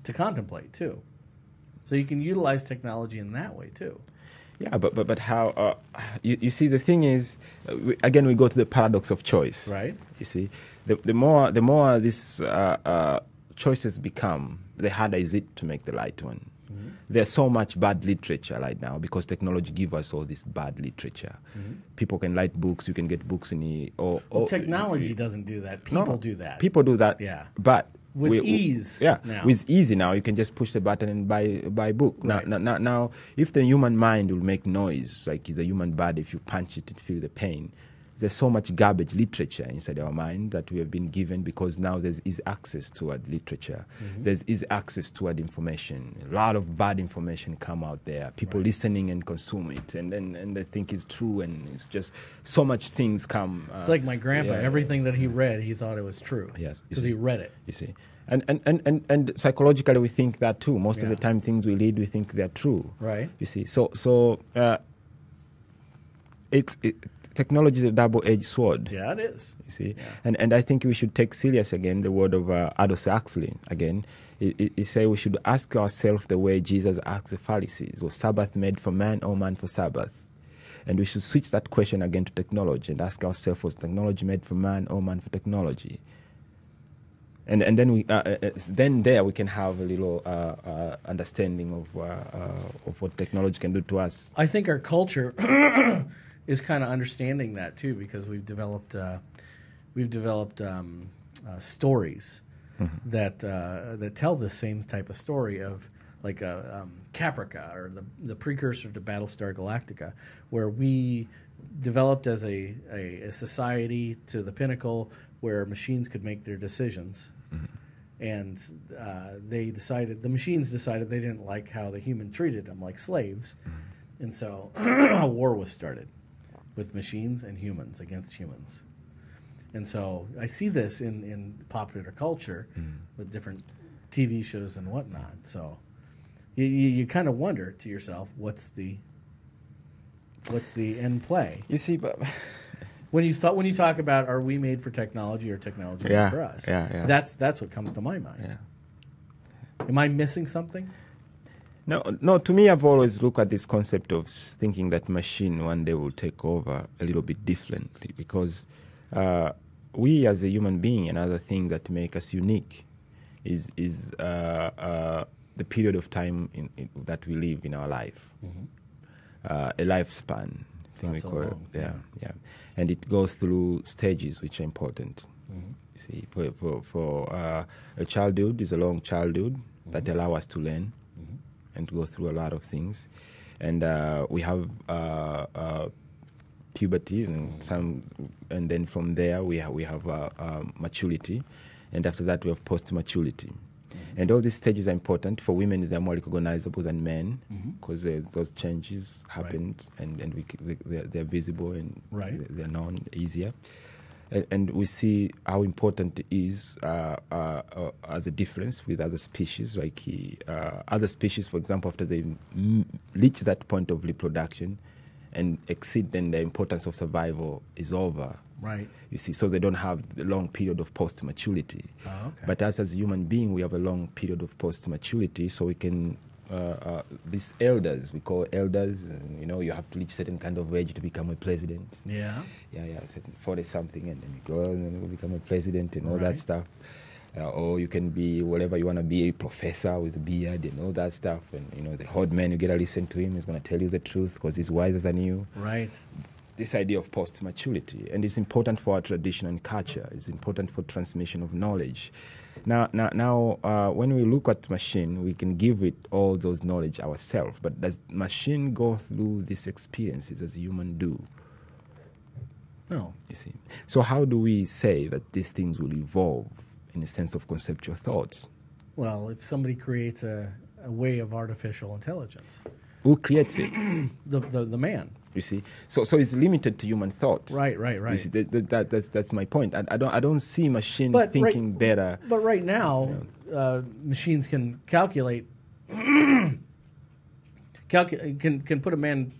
Speaker 1: to contemplate too. So you can utilize technology in that way too.
Speaker 2: Yeah, but how? You see, the thing is, again, we go to the paradox of choice.
Speaker 1: Right.
Speaker 2: You see, the more these choices become, the harder is it to make the right one. Mm-hmm. There's so much bad literature right now because technology gives us all this bad literature. Mm-hmm. People can write books. You can get books in the.
Speaker 1: Technology doesn't do that. People do that.
Speaker 2: People do that.
Speaker 1: Yeah.
Speaker 2: But
Speaker 1: with ease. Now.
Speaker 2: With easy now, you can just push the button and buy a book.
Speaker 1: Right.
Speaker 2: Now, if the human mind will make noise, like the human body, if you punch it, it feel the pain. There's so much garbage literature inside our mind that we have been given, because now there's easy access toward literature. Mm-hmm. There's easy access toward information. A lot of bad information come out there. People listening and consume it, and they think it's true, and it's just so much things come.
Speaker 1: It's like my grandpa. Everything that he read, he thought it was true.
Speaker 2: Yes,
Speaker 1: because he read it.
Speaker 2: You see, and psychologically we think that too. Most of the time, things we read, we think they're true.
Speaker 1: Right.
Speaker 2: You see, so technology is a double-edged sword.
Speaker 1: Yeah, it is.
Speaker 2: You see, and I think we should take serious again the word of Aldous Huxley. Again, he say we should ask ourselves the way Jesus asked the Pharisees: was Sabbath made for man or man for Sabbath? And we should switch that question again to technology and ask ourselves: was technology made for man or man for technology? And then we can have a little understanding of what technology can do to us.
Speaker 1: I think our culture is kind of understanding that too, because we've developed stories that tell the same type of story of like Caprica, or the precursor to Battlestar Galactica, where we developed as a society to the pinnacle where machines could make their decisions. Mm-hmm. And the machines decided they didn't like how the human treated them like slaves. Mm-hmm. And so a war was started with machines and humans against humans. And so I see this in popular culture with different TV shows and whatnot. So, you kind of wonder to yourself, what's the end play?
Speaker 2: You see, but
Speaker 1: when you talk about, are we made for technology or technology made for us? That's what comes to my mind.
Speaker 2: Yeah.
Speaker 1: Am I missing something?
Speaker 2: No. To me, I've always looked at this concept of thinking that machine one day will take over a little bit differently, because we as a human being, another thing that make us unique is the period of time that we live in our life, a lifespan. I think we call it. Yeah. And it goes through stages which are important. You see, for a childhood is a long childhood that allow us to learn and to go through a lot of things, and we have puberty and then from there we have maturity, and after that we have post-maturity. And all these stages are important. For women, they're more recognizable than men, because those changes happened, and they're visible, and they're known easier. And we see how important it is as a difference with other species. Like other species, for example, after they reach that point of reproduction and exceed, then the importance of survival is over.
Speaker 1: Right.
Speaker 2: You see, so they don't have the long period of post-maturity.
Speaker 1: Oh, okay.
Speaker 2: But as a human being, we have a long period of post-maturity, so we can, these elders, we call elders, you have to reach certain kind of age to become a president.
Speaker 1: Yeah.
Speaker 2: Yeah, 40-something, and then you go and then you become a president and all that stuff. Or you can be whatever you want to be, a professor with a beard and all that stuff. And, the old man, you got to listen to him. He's going to tell you the truth because he's wiser than you.
Speaker 1: Right.
Speaker 2: This idea of post-maturity, and it's important for our tradition and culture. It's important for transmission of knowledge. Now, when we look at machine, we can give it all those knowledge ourselves. But does machine go through these experiences as human do?
Speaker 1: No.
Speaker 2: You see. So how do we say that these things will evolve in a sense of conceptual thoughts?
Speaker 1: Well, if somebody creates a way of artificial intelligence,
Speaker 2: who creates it?
Speaker 1: The man.
Speaker 2: You see, so it's limited to human thought.
Speaker 1: Right.
Speaker 2: You see, that's my point. I don't see machine thinking better.
Speaker 1: But right now, machines can calculate. Can put a man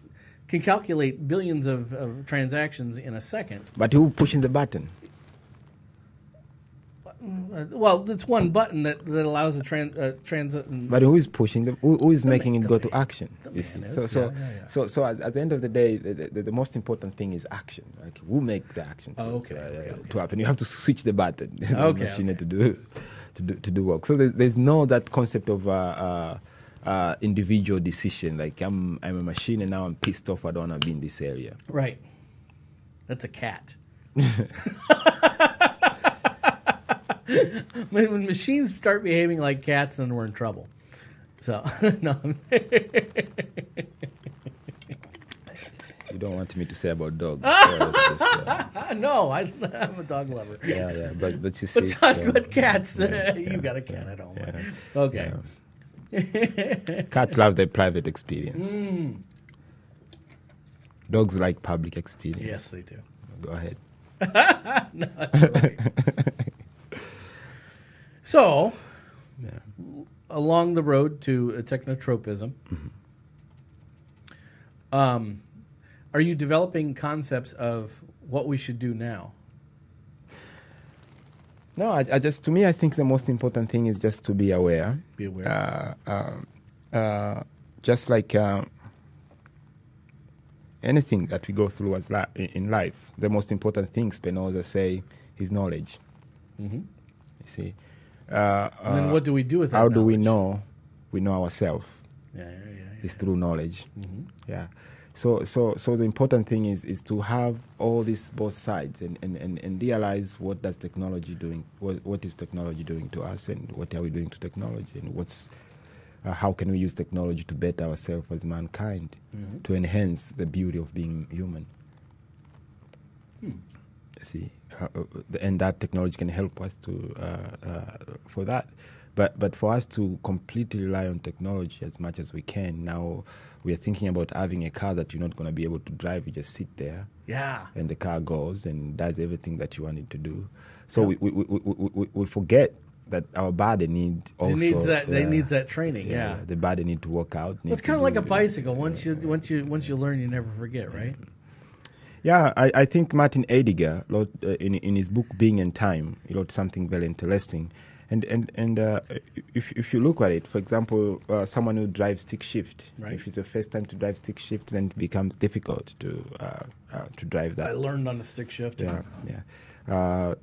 Speaker 1: can calculate billions of transactions in a second.
Speaker 2: But who pushing the button?
Speaker 1: Well, it's one button that allows a transit.
Speaker 2: But who is pushing them? Who is making it go to action?
Speaker 1: You see,
Speaker 2: so at the end of the day, the most important thing is action. Like who make the action to happen? You have to switch the button. The machine to do work. So there's no that concept of individual decision. Like I'm a machine and now I'm pissed off. I don't want to be in this area.
Speaker 1: Right. That's a cat. When machines start behaving like cats, then we're in trouble. So, no.
Speaker 2: You don't want me to say about dogs.
Speaker 1: No, I'm a dog lover.
Speaker 2: Yeah, but you see.
Speaker 1: But cats, you got a cat at home. Yeah. Okay.
Speaker 2: Yeah. Cats love their private experience. Dogs like public experience.
Speaker 1: Yes, they do.
Speaker 2: Go ahead.
Speaker 1: No, that's right. So, along the road to Techno-Trophism, are you developing concepts of what we should do now?
Speaker 2: No, to me, I think the most important thing is just to be aware.
Speaker 1: Be aware.
Speaker 2: Just like anything that we go through in life, the most important thing, Spinoza say, is knowledge. You see.
Speaker 1: And then what do we do with that
Speaker 2: How
Speaker 1: knowledge?
Speaker 2: do we know? We know ourselves.
Speaker 1: Yeah.
Speaker 2: It's through knowledge. Yeah. So the important thing is to have all these both sides and realize what does technology doing, what is technology doing to us, and what are we doing to technology, and how can we use technology to better ourselves as mankind, to enhance the beauty of being human. See, and that technology can help us for that. But for us to completely rely on technology as much as we can, now we are thinking about having a car that you're not going to be able to drive. You just sit there.
Speaker 1: Yeah.
Speaker 2: And the car goes and does everything that you want it to do. So we forget that our body need also.
Speaker 1: They needs that training. Yeah.
Speaker 2: The body need to work out.
Speaker 1: It's kind of like a bicycle. Once you learn, you never forget, right?
Speaker 2: Yeah, I think Martin Heidegger, in his book Being and Time, he wrote something very interesting. And if you look at it, for example, someone who drives stick shift,
Speaker 1: right.
Speaker 2: If it's the first time to drive stick shift, then it becomes difficult to drive that.
Speaker 1: I learned on the stick shift.
Speaker 2: Yeah. To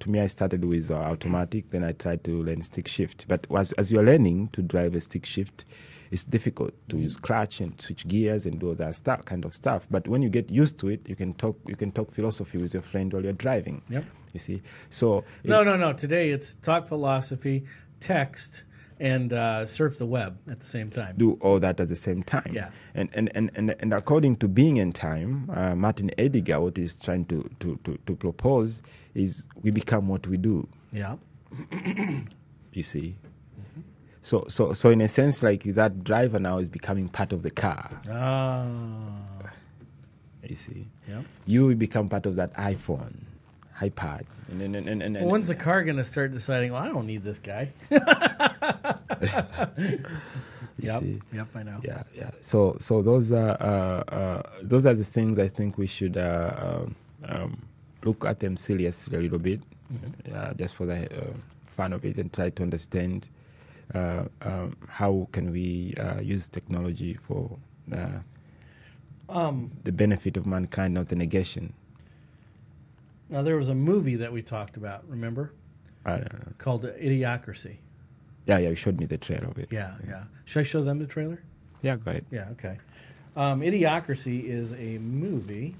Speaker 2: me, I started with automatic. Then I tried to learn stick shift. But as you're learning to drive a stick shift, it's difficult to use clutch and switch gears and do all that kind of stuff. But when you get used to it, you can talk philosophy with your friend while you're driving.
Speaker 1: Yep.
Speaker 2: You see. So
Speaker 1: no. Today it's talk philosophy, text, and surf the web at the same time.
Speaker 2: Do all that at the same time.
Speaker 1: Yeah.
Speaker 2: And according to Being in Time, Martin Heidegger, what he's trying to propose is we become what we do.
Speaker 1: Yeah.
Speaker 2: You see. So in a sense, like that driver now is becoming part of the car.
Speaker 1: Ah.
Speaker 2: You see.
Speaker 1: Yeah.
Speaker 2: You will become part of that iPhone, iPad. And
Speaker 1: when's the car going to start deciding, well, I don't need this guy? Yep, I know.
Speaker 2: Yeah. So those are the things I think we should look at them seriously a little bit, just for the fun of it, and try to understand how can we use technology for the benefit of mankind, not the negation.
Speaker 1: Now, there was a movie that we talked about, remember?
Speaker 2: I don't know.
Speaker 1: Called Idiocracy.
Speaker 2: Yeah, you showed me the trailer of it.
Speaker 1: Yeah. Should I show them the trailer?
Speaker 2: Yeah, go ahead.
Speaker 1: Yeah, okay. Idiocracy is a movie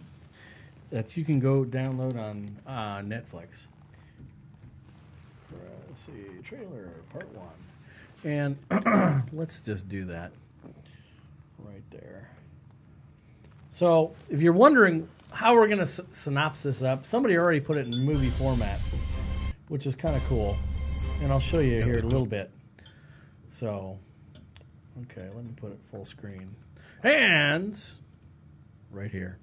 Speaker 1: that you can go download on Netflix. Let's see, trailer part 1. And let's just do that right there. So if you're wondering how we're going to synopsis this up, somebody already put it in movie format, which is kind of cool. And I'll show you here in a little bit. So, okay, let me put it full screen. And right here.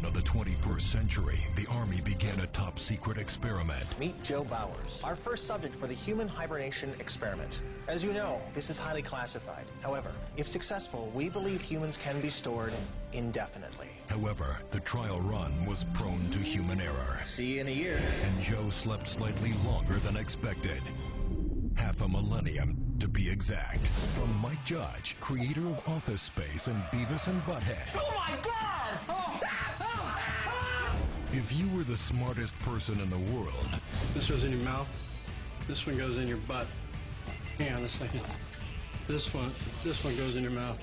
Speaker 5: Of the 21st century, the Army began a top-secret experiment.
Speaker 6: Meet Joe Bowers, our first subject for the human hibernation experiment. As you know, this is highly classified. However, if successful, we believe humans can be stored indefinitely.
Speaker 5: However, the trial run was prone to human error.
Speaker 6: See you in a year.
Speaker 5: And Joe slept slightly longer than expected. Half a millennium, to be exact. From Mike Judge, creator of Office Space and Beavis and Butthead.
Speaker 7: Oh my God! Oh.
Speaker 5: If you were the smartest person in the world...
Speaker 8: This goes in your mouth. This one goes in your butt. Hang on a second. This one goes in your mouth.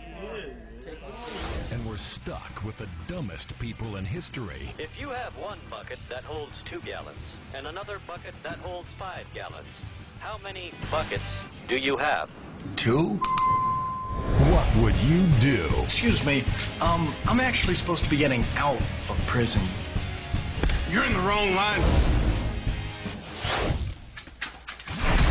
Speaker 5: And we're stuck with the dumbest people in history.
Speaker 9: If you have one bucket that holds 2 gallons and another bucket that holds 5 gallons, how many buckets do you have?
Speaker 5: 2? What would you do?
Speaker 10: Excuse me, I'm actually supposed to be getting out of prison.
Speaker 8: You're in the wrong line.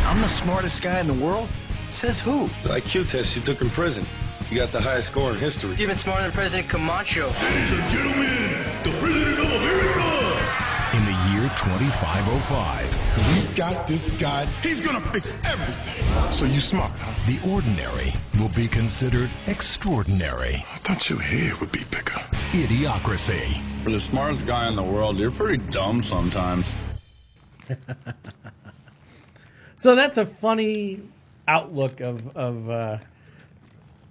Speaker 10: I'm the smartest guy in the world? Says who?
Speaker 11: The IQ test you took in prison. You got the highest score in history.
Speaker 10: Even smarter than President Camacho.
Speaker 5: Ladies and gentlemen, the President of America! In the year 2505,
Speaker 12: we got this guy. He's gonna fix everything. So you smart, huh?
Speaker 5: The ordinary will be considered extraordinary.
Speaker 12: I thought your hair would be bigger.
Speaker 5: Idiocracy.
Speaker 11: For the smartest guy in the world, you're pretty dumb sometimes.
Speaker 1: So that's a funny outlook of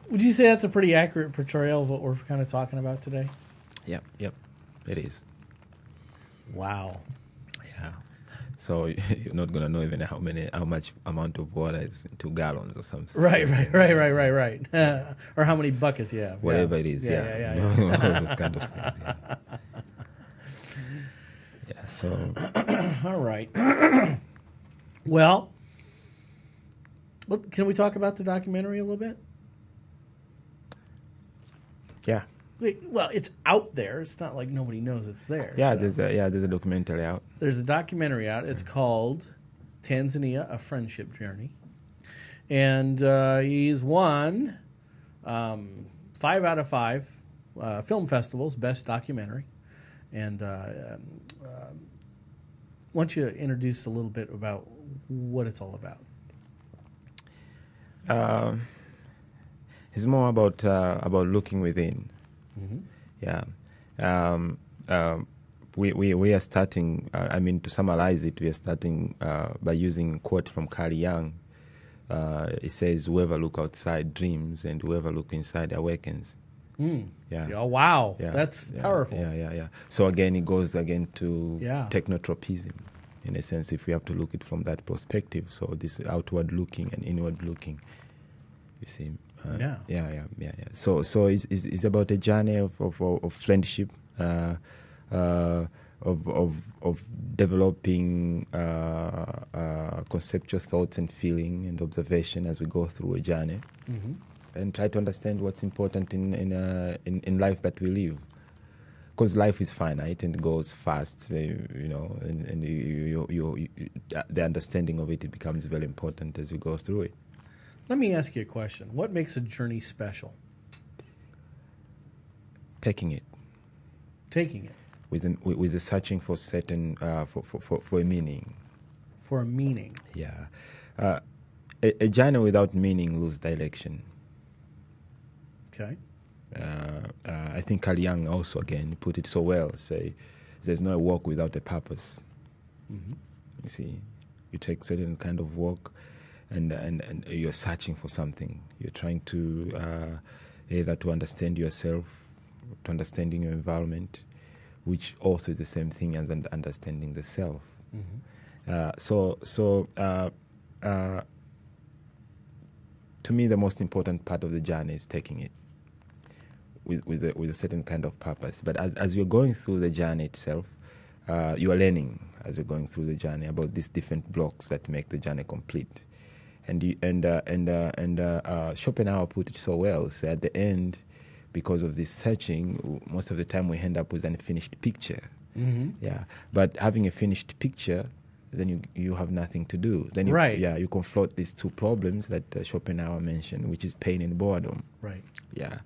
Speaker 1: would you say that's a pretty accurate portrayal of what we're kind of talking about today?
Speaker 2: Yep, it is.
Speaker 1: Wow.
Speaker 2: Yeah. So you're not gonna know even how much amount of water is in 2 gallons or something.
Speaker 1: Right. Or how many buckets you have.
Speaker 2: Whatever it is,
Speaker 1: Yeah.
Speaker 2: All those kind of things. Yeah. So.
Speaker 1: All right. Well, can we talk about the documentary a little bit?
Speaker 2: Yeah.
Speaker 1: Well, it's out there. It's not like nobody knows it's there.
Speaker 2: Yeah,
Speaker 1: so.
Speaker 2: there's a documentary out.
Speaker 1: There's a documentary out. It's called Tanzania: A Friendship Journey, and he's won 5 out of 5 film festivals, best documentary, and why don't you introduce a little bit about what it's all about?
Speaker 2: It's more about looking within.
Speaker 1: Mm-hmm.
Speaker 2: Yeah. We are starting. To summarize it, we are starting by using a quote from Carl Jung. It says, "Whoever look outside dreams, and whoever look inside awakens." Yeah.
Speaker 1: Oh, wow.
Speaker 2: Yeah.
Speaker 1: That's
Speaker 2: yeah.
Speaker 1: powerful.
Speaker 2: Yeah. So again, it goes again to
Speaker 1: Yeah.
Speaker 2: Techno-Trophism, in a sense, if we have to look it from that perspective. So this outward looking and inward looking, you see.
Speaker 1: Yeah.
Speaker 2: So it's about a journey of friendship, of developing conceptual thoughts and feeling and observation as we go through a journey.
Speaker 1: Mm-hmm.
Speaker 2: And try to understand what's important in life that we live, because life is finite and goes fast, and the understanding of it becomes very important as you go through it.
Speaker 1: Let me ask you a question. What makes a journey special?
Speaker 2: Taking it. With the searching for certain for a meaning.
Speaker 1: For a meaning.
Speaker 2: Yeah, a journey without meaning loses direction.
Speaker 1: Okay.
Speaker 2: I think Carl Jung also again put it so well. Say, there's no walk without a purpose.
Speaker 1: Mm-hmm.
Speaker 2: You see, you take certain kind of walk, and you're searching for something. You're trying to either to understand yourself, to understanding your environment, which also is the same thing as understanding the self.
Speaker 1: Mm-hmm.
Speaker 2: To me, the most important part of the journey is taking it with a certain kind of purpose. But as you're going through the journey itself, you are learning as you're going through the journey about these different blocks that make the journey complete. And Schopenhauer put it so well. So at the end, because of this searching, most of the time we end up with an finished picture.
Speaker 1: Mm-hmm.
Speaker 2: Yeah, but having a finished picture, then you have nothing to do. Then you confront these two problems that Schopenhauer mentioned, which is pain and boredom.
Speaker 1: Right.
Speaker 2: Yeah.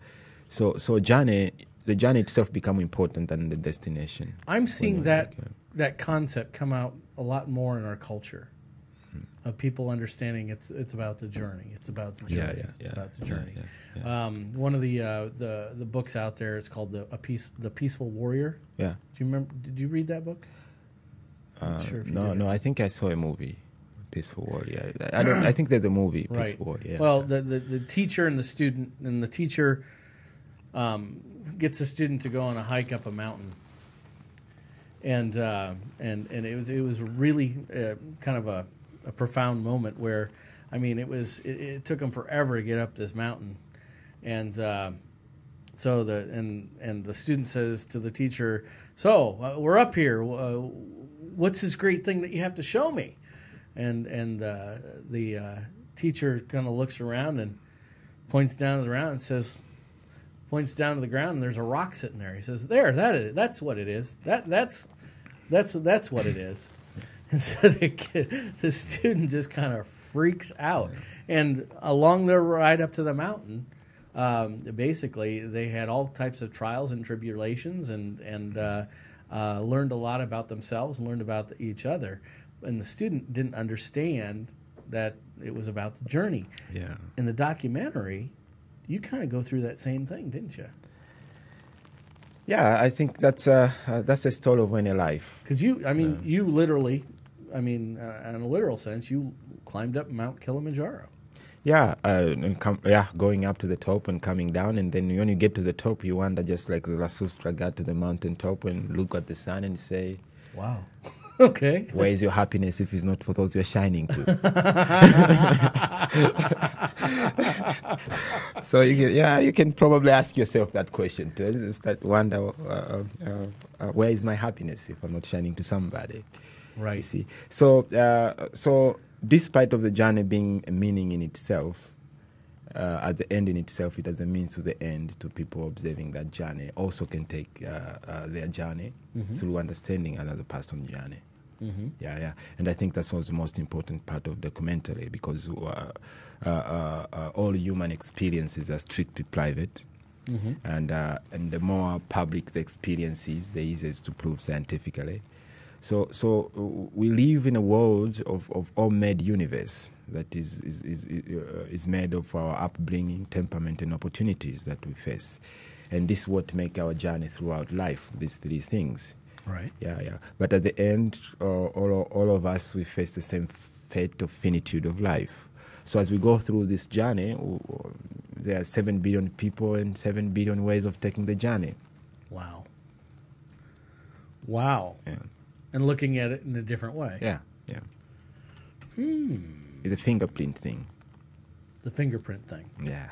Speaker 2: So the journey itself becomes important than the destination.
Speaker 1: I'm seeing that concept come out a lot more in our culture, of people understanding it's about the journey. It's about the journey. It's about the journey. One of the books out there is called The Peaceful Warrior.
Speaker 2: Yeah.
Speaker 1: Do you remember? Did you read that book? Sure if you did.
Speaker 2: No. I think I saw a movie, Peaceful Warrior. I think there's a movie,
Speaker 1: right.
Speaker 2: Peaceful Warrior. Yeah.
Speaker 1: Well, the teacher and the student, and the teacher gets the student to go on a hike up a mountain, and it was really kind of a profound moment where, it took them forever to get up this mountain, and so the student says to the teacher, "So we're up here. What's this great thing that you have to show me?" And the teacher kind of looks around and points down to the ground and says, points down to the ground, and there's a rock sitting there. He says, "There, that's what it is. That's what it is." And so the student just kind of freaks out. And along their ride up to the mountain, basically they had all types of trials and tribulations, and learned a lot about themselves and learned about each other. And the student didn't understand that it was about the journey.
Speaker 2: Yeah.
Speaker 1: In the documentary, you kind of go through that same thing, didn't you?
Speaker 2: Yeah, I think that's a story of any life.
Speaker 1: Because you literally, in a literal sense, you climbed up Mount Kilimanjaro.
Speaker 2: Yeah, going up to the top and coming down, and then when you get to the top, you wonder, just like Zarathustra got to the mountain top and look at the sun and say,
Speaker 1: "Wow, okay,
Speaker 2: where is your happiness if it's not for those you're shining to?" So you can probably ask yourself that question too. It's that wonder, where is my happiness if I'm not shining to somebody?
Speaker 1: Right.
Speaker 2: You see, so despite of the journey being a meaning in itself, at the end in itself, it as a means to the end to people observing that journey also can take their journey through understanding another person's journey.
Speaker 1: Mm-hmm.
Speaker 2: Yeah. And I think that's also the most important part of the documentary, because all human experiences are strictly private. Mm-hmm. And the more public the experience is, the easier it is to prove scientifically. So we live in a world of all-made universe that is made of our upbringing, temperament, and opportunities that we face. And this is what make our journey throughout life, these three things.
Speaker 1: Right.
Speaker 2: Yeah. But at the end, all of us, we face the same fate of finitude of life. So as we go through this journey, there are 7 billion people and 7 billion ways of taking the journey.
Speaker 1: Wow.
Speaker 2: Yeah.
Speaker 1: And looking at it in a different way.
Speaker 2: Yeah. It's a fingerprint thing.
Speaker 1: The fingerprint thing.
Speaker 2: Yeah.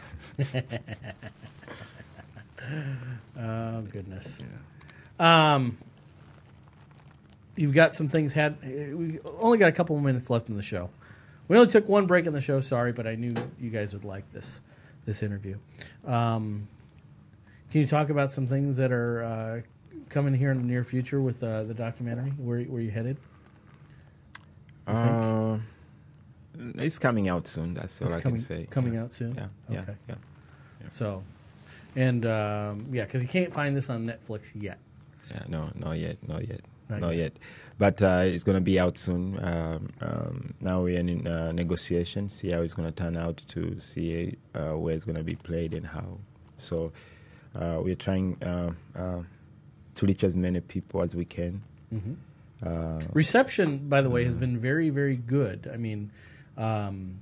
Speaker 1: Oh, goodness. Yeah. You've got some things we only got a couple of minutes left in the show. We only took one break in the show, sorry, but I knew you guys would like this interview. Can you talk about some things that are coming here in the near future with the documentary? Where you headed?
Speaker 2: It's coming out soon. That's all I can say.
Speaker 1: Coming out soon?
Speaker 2: Yeah.
Speaker 1: Okay. Yeah. So, and because you can't find this on Netflix yet.
Speaker 2: Yeah, no, not yet. But it's going to be out soon. Now we're in negotiation, see how it's going to turn out, to see where it's going to be played and how. So we're trying to reach as many people as we can.
Speaker 1: Mm-hmm. Reception, by the way, has been very, very good. I mean,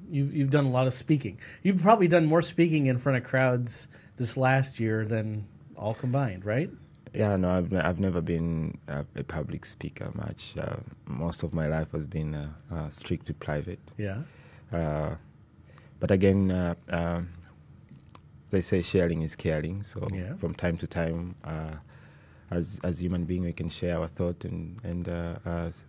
Speaker 1: you've done a lot of speaking. You've probably done more speaking in front of crowds this last year than all combined, right?
Speaker 2: Yeah, no, I've never been a public speaker much. Most of my life has been strictly private.
Speaker 1: Yeah.
Speaker 2: But again, they say sharing is caring. So from time to time, as human beings, we can share our thought and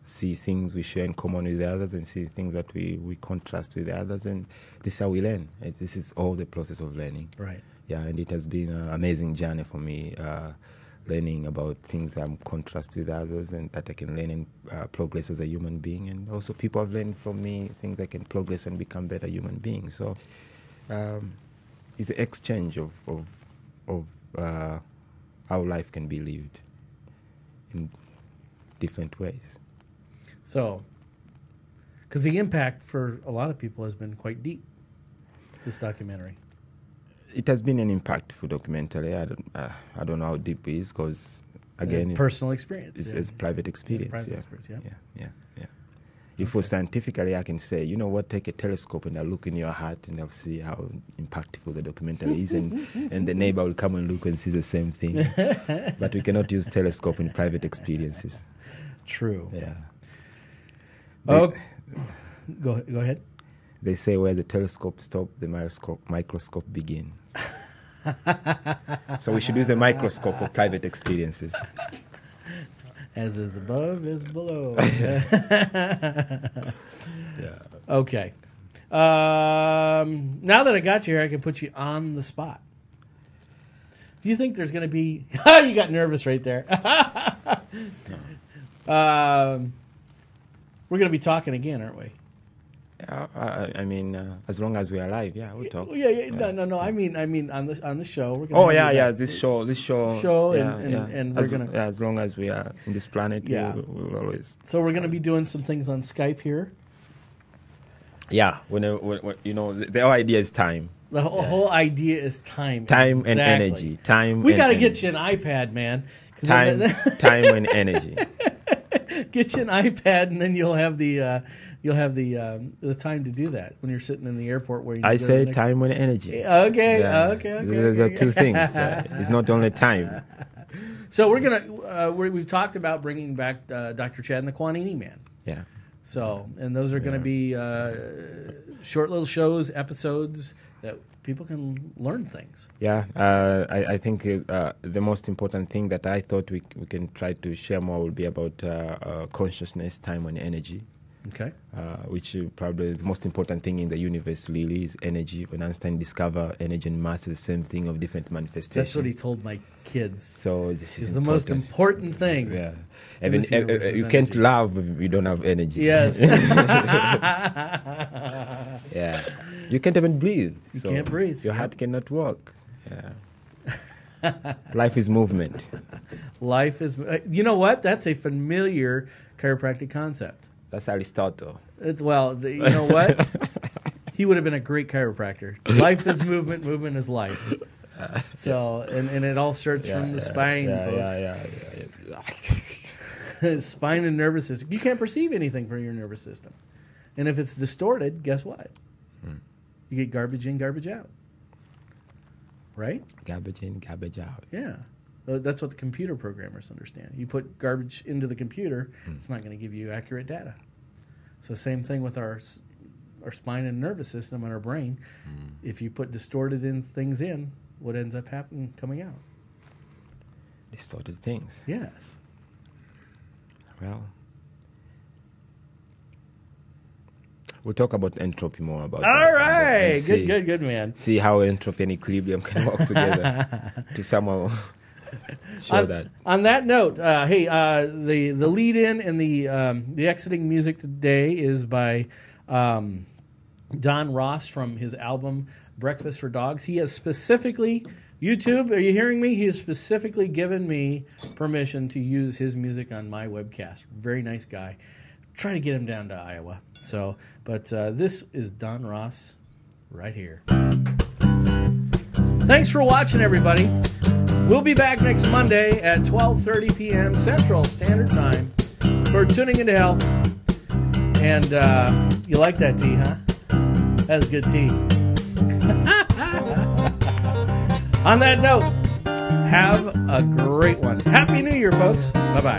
Speaker 2: see things we share in common with the others and see things that we contrast with the others. And this is how we learn. This is all the process of learning.
Speaker 1: Right.
Speaker 2: Yeah, and it has been an amazing journey for me. Learning about things I'm contrast with others and that I can learn and progress as a human being. And also people have learned from me things I can progress and become better human beings. So it's an exchange of how life can be lived in different ways.
Speaker 1: So, because the impact for a lot of people has been quite deep, this documentary.
Speaker 2: It has been an impactful documentary. I don't know how deep it is because, again,
Speaker 1: personal experience.
Speaker 2: It's private experience.
Speaker 1: Private experience. Yeah.
Speaker 2: If for scientifically, I can say, you know what? Take a telescope and I'll look in your heart and I'll see how impactful the documentary is, and the neighbor will come and look and see the same thing. But we cannot use telescope in private experiences.
Speaker 1: True.
Speaker 2: Yeah.
Speaker 1: Go ahead.
Speaker 2: They say where the telescope stops, the microscope begins. So we should use a microscope for private experiences.
Speaker 1: As is above, is below.
Speaker 2: Yeah.
Speaker 1: Okay. Now that I got you here, I can put you on the spot. Do you think there's going to be... You got nervous right there. We're going to be talking again, aren't we?
Speaker 2: I mean, as long as we're alive, we'll talk.
Speaker 1: Yeah. No. I mean, on the show. We're gonna
Speaker 2: This show.
Speaker 1: And we're gonna.
Speaker 2: As long as we are in this planet, we'll always.
Speaker 1: So we're gonna be doing some things on Skype here.
Speaker 2: Yeah, when the whole idea is time.
Speaker 1: The whole idea is time.
Speaker 2: Time and energy.
Speaker 1: We got to get you an iPad, man.
Speaker 2: Time and energy.
Speaker 1: Get you an iPad, and then you'll have the time to do that when you're sitting in the airport. Where
Speaker 2: I say time and energy.
Speaker 1: Okay.
Speaker 2: Those are two things. It's not only time.
Speaker 1: So we've talked about bringing back Dr. Chad and the Kwanini Man.
Speaker 2: Yeah.
Speaker 1: So, and those are going to be short little shows, episodes that people can learn things.
Speaker 2: Yeah, I think the most important thing that I thought we can try to share more will be about consciousness, time, and energy.
Speaker 1: Okay.
Speaker 2: Which is probably the most important thing in the universe really is energy. When Einstein discovered energy and mass is the same thing of different manifestations.
Speaker 1: That's what he told my kids.
Speaker 2: So this is
Speaker 1: the most important thing.
Speaker 2: Yeah. Even you can't love if you don't have energy.
Speaker 1: Yes.
Speaker 2: Yeah. You can't even breathe.
Speaker 1: You can't breathe.
Speaker 2: Your heart cannot work. Yeah. Life is movement.
Speaker 1: Life is. You know what? That's a familiar chiropractic concept.
Speaker 2: That's Aristotle.
Speaker 1: You know what? He would have been a great chiropractor. Life is movement, movement is life. So, and it all starts from the spine, folks. Spine and nervous system. You can't perceive anything from your nervous system. And if it's distorted, guess what? You get garbage in, garbage out. Right?
Speaker 2: Garbage in, garbage out.
Speaker 1: Yeah. That's what the computer programmers understand. You put garbage into the computer, it's not going to give you accurate data. So same thing with our spine and nervous system and our brain. If you put distorted things in, what ends up happening coming out?
Speaker 2: Distorted things.
Speaker 1: Yes.
Speaker 2: Well, we'll talk about entropy more about
Speaker 1: All right. Good, man.
Speaker 2: See how entropy and equilibrium can work together to somehow show that.
Speaker 1: On that note, the lead-in and the exiting music today is by Don Ross from his album Breakfast for Dogs. He has specifically, YouTube, are you hearing me? He has specifically given me permission to use his music on my webcast. Very nice guy. Try to get him down to Iowa. So, but this is Don Ross right here. Thanks for watching, everybody. We'll be back next Monday at 12:30 p.m. Central Standard Time for Tuning into Health. And you like that tea, huh? That's good tea. On that note, have a great one. Happy New Year, folks. Bye-bye.